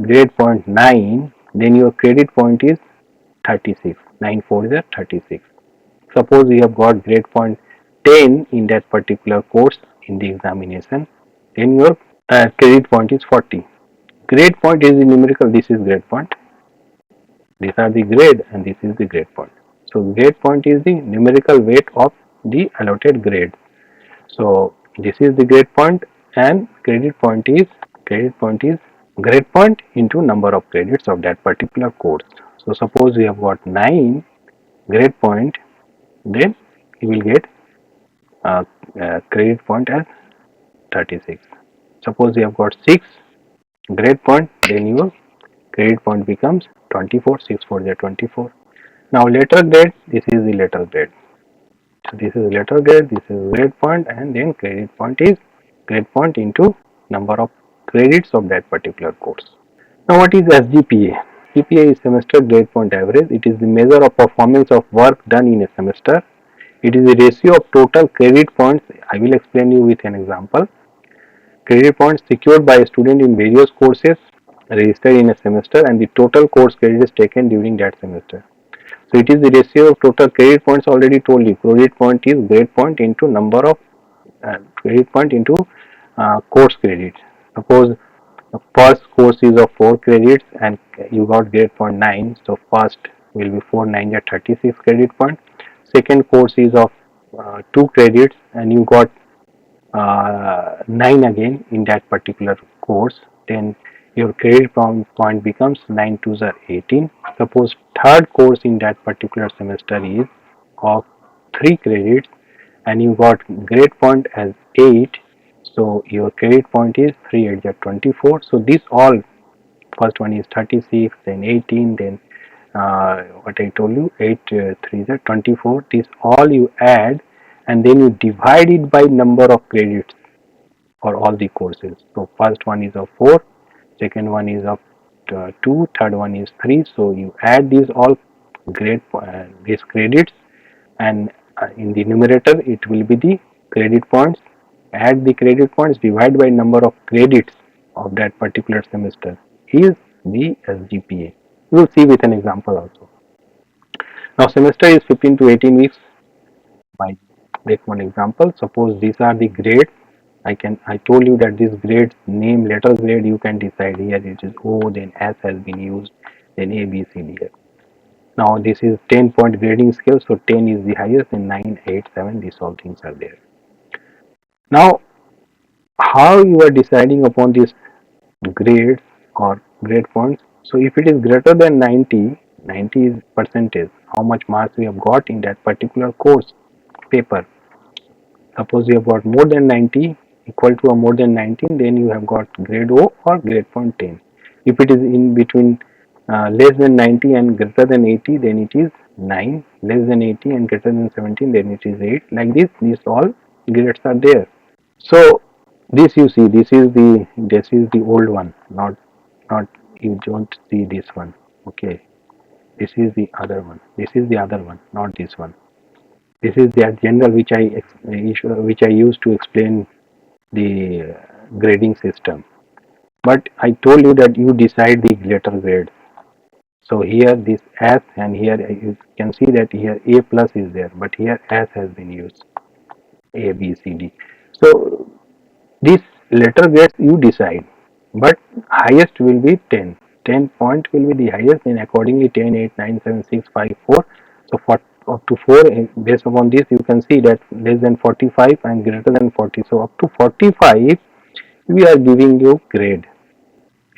grade point 9, then your credit point is 36. 9 4 is 36. Suppose you have got grade point 10 in that particular course in the examination, then your credit point is 40. Grade point is the numerical, this is grade point. These are the grade and this is the grade point. So grade point is the numerical weight of the allotted grade. So this is the grade point, and credit point is grade point into number of credits of that particular course. So suppose you have got 9 grade point, then you will get credit point as 36. Suppose you have got 6 grade point, then your credit point becomes 24. 6 4 is 24. Now letter grade, this is the letter grade. So this is letter grade, this is grade point, and then credit point is grade point into number of credits of that particular course. Now what is SGPA? SGPA is semester grade point average. It is the measure of performance of work done in a semester. It is the ratio of total credit points. I will explain you with an example. Credit points secured by a student in various courses registered in a semester and the total course credits taken during that semester. So it is the ratio of total credit points, already told you. Credit point is grade point into number of credit point into course credit. Suppose the first course is of 4 credits and you got grade point 9. So first will be 4 9 at 36 credit point. Second course is of 2 credits and you got 9 again in that particular course, then your credit point becomes 9 2s are 18. Suppose third course in that particular semester is of 3 credits and you got grade point as 8, so your credit point is 3 8 are 24. So this all, first one is 36, then 18, then what I told you, 8 3 is 24. This all you add and then you divide it by number of credits for all the courses. So first one is of 4, second one is of 2, third one is 3. So you add these all these credits, and in the numerator it will be the credit points. Add the credit points, divide by number of credits of that particular semester is the SGPA. We will see with an example also. Now semester is 15 to 18 weeks. By Take one example. Suppose these are the grades. I told you that this grades name letter grade you can decide. Here it is O, then S has been used, then A, B, C, D. Now this is 10-point grading scale, so 10 is the highest, and 9, 8, 7, these all things are there. Now how you are deciding upon these grades or grade points? So if it is greater than 90, 90 is percentage, how much marks we have got in that particular course paper. Suppose you have got more than 90, equal to or more than 19, then you have got grade O or grade point 10. If it is in between less than 90 and greater than 80, then it is 9, less than 80 and greater than 17, then it is 8. Like this, these all grades are there. So this you see, this is the old one, not you don't see this one. Okay, this is the other one. This is the other one, not this one. This is the general which I use to explain the grading system. But I told you that you decide the letter grade. So here this S, and here you can see that here A plus is there, but here S has been used, A, B, C, D. So this letter grades you decide, but highest will be 10. 10 point will be the highest, and accordingly 10, 8, 9, 7, 6, 5, 4. So for up to 4, based upon this you can see that less than 45 and greater than 40. So up to 45 we are giving you grade.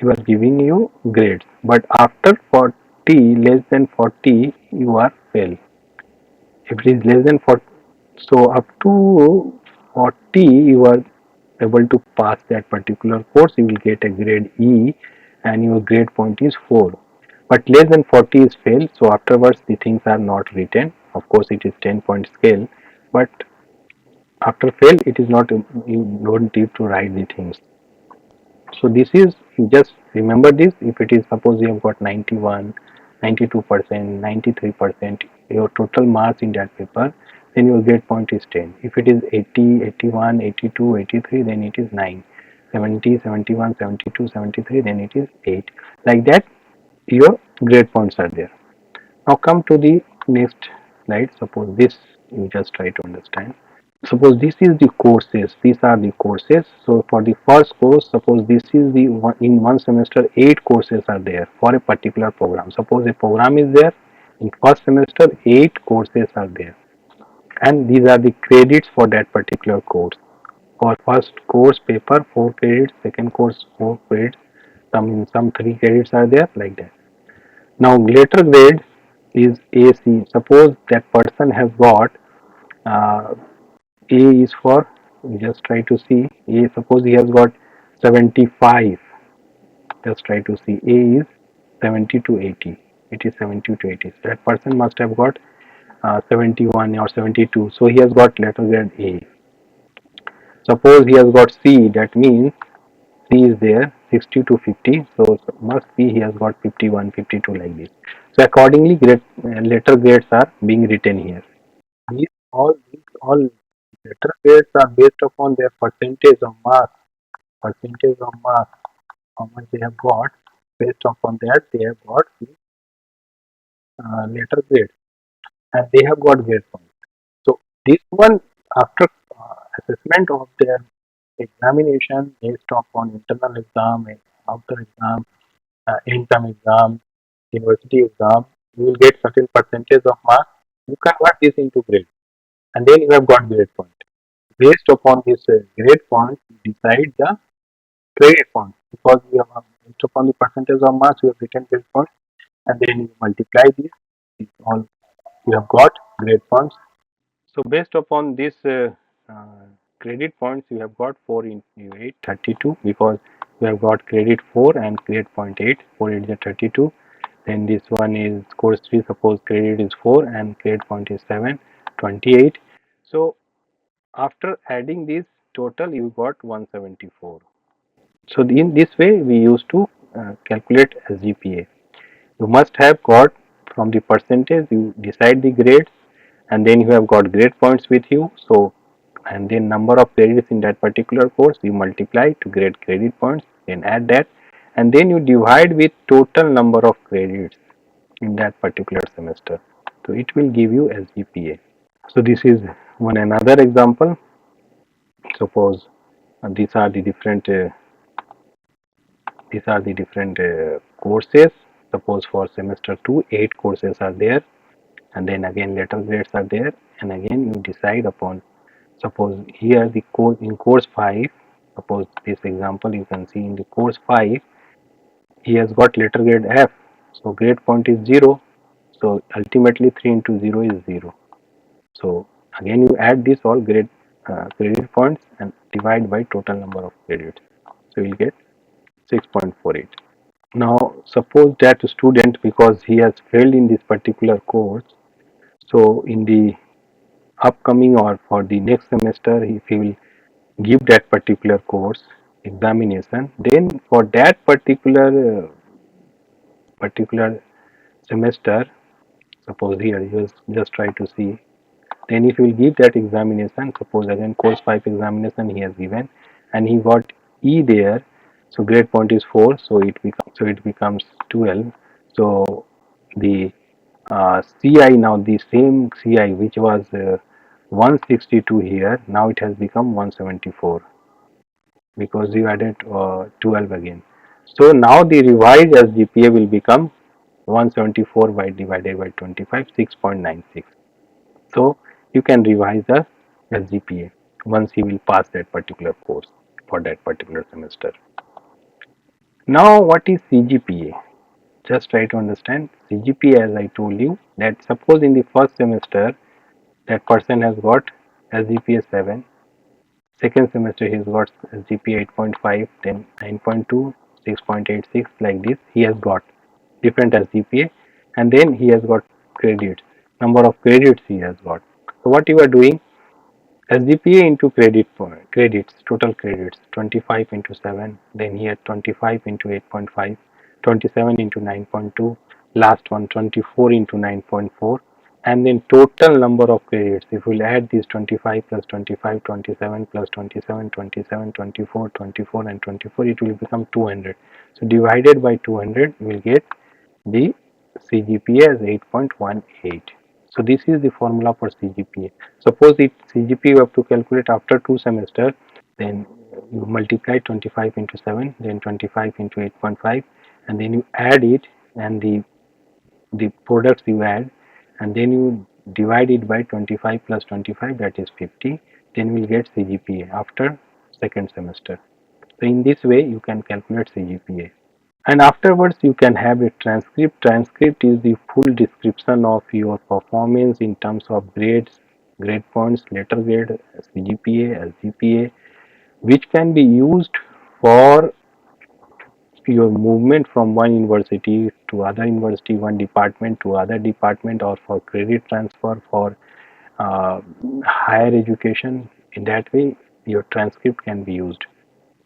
We are giving you grades, but after 40, less than 40 you are fail. If it is less than 40, so up to 40 you are able to pass that particular course, you will get a grade E and your grade point is 4. But less than 40 is fail, so afterwards the things are not written. Of course it is 10-point scale, but after fail it is not, you don't need to write the things. So this is, just remember this. If it is, suppose you have got 91, 92%, 93% your total marks in that paper, then your grade point is 10. If it is 80, 81, 82, 83, then it is 9. 70, 71, 72, 73, then it is 8. Like that your grade points are there. Now come to the next slide. Suppose this, you just try to understand. Suppose this is the courses, these are the courses. So for the first course, suppose this is the one, in one semester 8 courses are there for a particular program. Suppose a program is there, in first semester 8 courses are there, and these are the credits for that particular course. For first course paper 4 credits, second course 4 credits, some 3 credits are there, like that. Now later grade is AC. Suppose that person has got uh, A is for, just try to see, A, suppose he has got 75, just try to see, A is 70 to 80, it is 70 to 80, so that person must have got 71 or 72, so he has got letter grade A. Suppose he has got C, that means C is there 60 to 50, so must be he has got 51, 52, like this. So accordingly letter grades are being written here. These all letter grades are based upon their percentage of marks, how much they have got. Based upon that, they have got the letter grade, and they have got grade points. So this one, after assessment of their examination based upon internal exam and outer exam, in-term exam, university exam, you will get certain percentage of marks. You convert this into grade, and then you have got grade point. Based upon this grade point, you decide the credit point, because we have based upon the percentage of marks we have written grade points, and then you multiply this, it's all you have got grade points. So based upon this credit points, you have got 4 into 8, 32, because you have got credit 4 and grade point 8, 4 is 32. Then this one is course 3, suppose credit is 4 and grade point is 7, 28. So after adding this total, you got 174. So in this way, we used to calculate SGPA. You must have got from the percentage, you decide the grades, and then you have got grade points with you. So, and then number of credits in that particular course, you multiply to get credit points, then add that, and then you divide with total number of credits in that particular semester. So it will give you SGPA. So this is one another example. Suppose these are the different courses. Suppose for semester 2, 8 courses are there, and then again letter grades are there, and again you decide upon. Suppose here the course in course 5. Suppose this example you can see in the course 5, he has got letter grade F. So grade point is 0. So ultimately 3 into 0 is 0. So again you add this all credit points and divide by total number of credits. So you will get 6.48. Now suppose that student, because he has failed in this particular course, so in the upcoming or for the next semester if he will give that particular course examination, then for that particular semester, suppose here you just try to see, then if you will give that examination, suppose again course 5 examination he has given and he got E there, so grade point is 4, so it becomes 12. So the CI, now the same CI which was 162 here, now it has become 174 because you added 12 again. So now the revised SGPA will become 174 by divided by 25, 6.96. So you can revise the SGPA once you will pass that particular course for that particular semester. Now what is CGPA? Just try to understand CGPA. As I told you, that suppose in the first semester that person has got SGPA 7, second semester he has got SGPA 8.5, then 9.2, 6.86, like this he has got different SGPA, and then he has got credits, number of credits he has got. So what you are doing, SGPA into credits, total credits, 25 into 7, then here 25 into 8.5, 27 into 9.2, last one 24 into 9.4, and then total number of credits. If we will add these 25 plus 25, 27 plus 27, 27, 24, 24 and 24, it will become 200. So divided by 200, we will get the CGPA as 8.18. So this is the formula for CGPA. Suppose if CGPA you have to calculate after 2 semesters, then you multiply 25 into 7, then 25 into 8.5, and then you add it, and the products you add, and then you divide it by 25 plus 25, that is 50. Then we will get CGPA after second semester. So in this way you can calculate CGPA. And afterwards you can have a transcript. Transcript is the full description of your performance in terms of grades, grade points, letter grade, CGPA, SGPA, which can be used for your movement from one university to other university, one department to other department, or for credit transfer for uh, higher education. In that way your transcript can be used.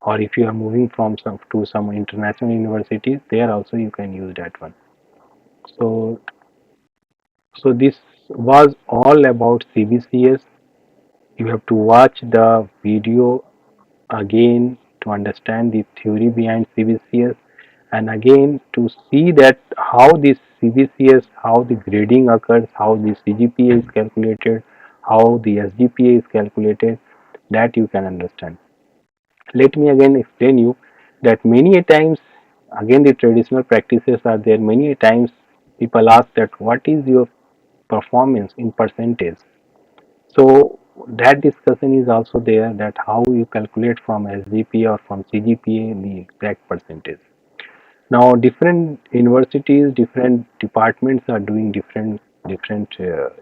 Or if you are moving from some to some international universities, there also you can use that one. So this was all about CBCS. You have to watch the video again to understand the theory behind CBCS, and again to see that how this CBCS, how the grading occurs, how the CGPA is calculated, how the SGPA is calculated, that you can understand. Let me again explain you that many a times, again the traditional practices are there. Many a times people ask that what is your performance in percentage. So that discussion is also there, that how you calculate from SGPA or from CGPA the exact percentage. Now different universities, different departments are doing different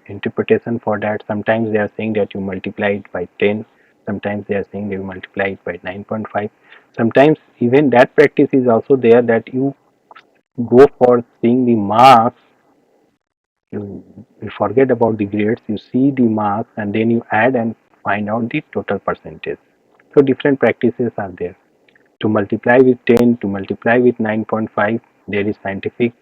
interpretation for that. Sometimes they are saying that you multiply it by 10, sometimes they are saying you multiply it by 9.5. Sometimes even that practice is also there, that you go for seeing the marks, you forget about the grades, you see the marks and then you add and find out the total percentage. So different practices are there. To multiply with 10, to multiply with 9.5, there is scientific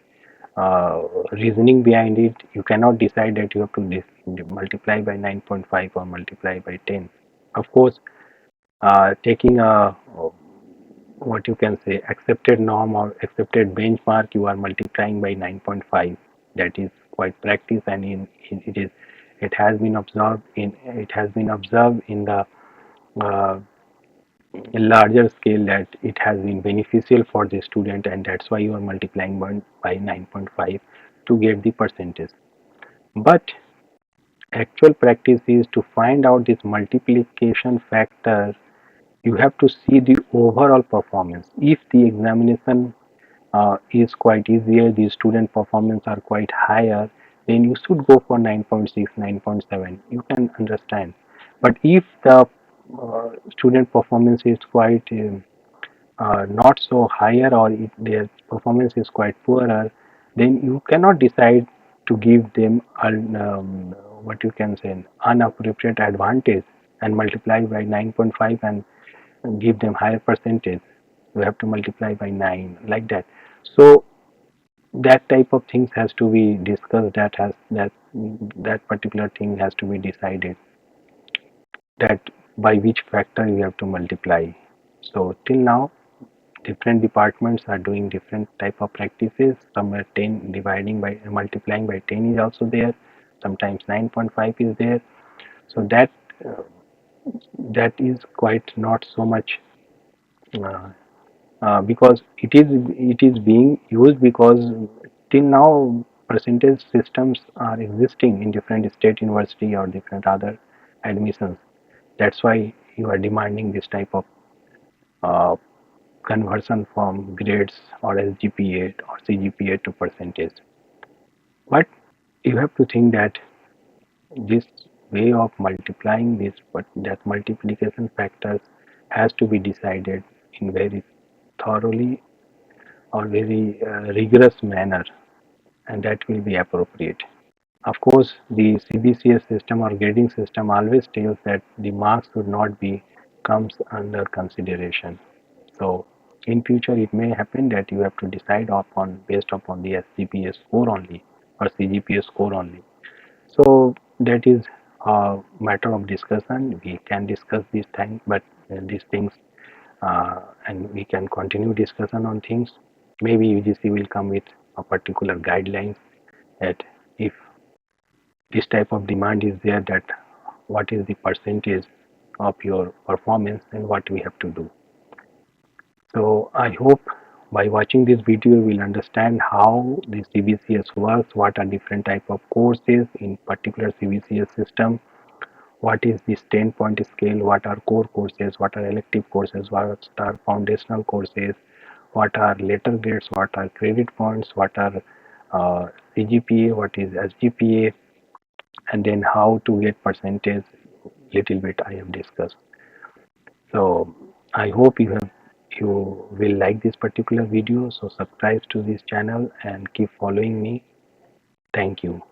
reasoning behind it. You cannot decide that you have to multiply by 9.5 or multiply by 10. Of course, taking a what you can say accepted norm or accepted benchmark, you are multiplying by 9.5. That is quite practice, and it is it has been observed in the uh, larger scale that it has been beneficial for the student, and that's why you are multiplying by 9.5 to get the percentage. But actual practice is to find out this multiplication factor. You have to see the overall performance. If the examination is quite easier, the student performance are quite higher, then you should go for 9.6, 9.7. You can understand. But if the student performance is quite not so higher, or if their performance is quite poorer, then you cannot decide to give them what you can say unappropriate advantage and multiply by 9.5 and give them higher percentage. You have to multiply by 9 like that. So that type of things has to be discussed. That particular thing has to be decided, that by which factor you have to multiply. So till now different departments are doing different type of practices. Some are 10 dividing by multiplying by 10 is also there, sometimes 9.5 is there. So uh, that is quite not so much uh, because it is being used because till now percentage systems are existing in different state university or different other admissions. That's why you are demanding this type of uh, conversion from grades or SGPA or CGPA to percentage. But you have to think that this way of multiplying this, but that multiplication factors has to be decided in very thoroughly or very rigorous manner, and that will be appropriate. Of course, the CBCS system or grading system always tells that the marks should not be comes under consideration. So in future it may happen that you have to decide upon based upon the SGPA score only or CGPA score only. So that is a matter of discussion. We can discuss these things, but these things, and we can continue discussion on things. Maybe UGC will come with a particular guidelines that if this type of demand is there, that what is the percentage of your performance and what we have to do. So I hope by watching this video you will understand how the CBCS works, what are different type of courses in particular CBCS system, what is this 10-point scale, what are core courses, what are elective courses, what are foundational courses, what are later grades, what are credit points, what are CGPA, what is SGPA, and then how to get percentage. Little bit I have discussed. So I hope you will like this particular video. So subscribe to this channel and keep following me. Thank you.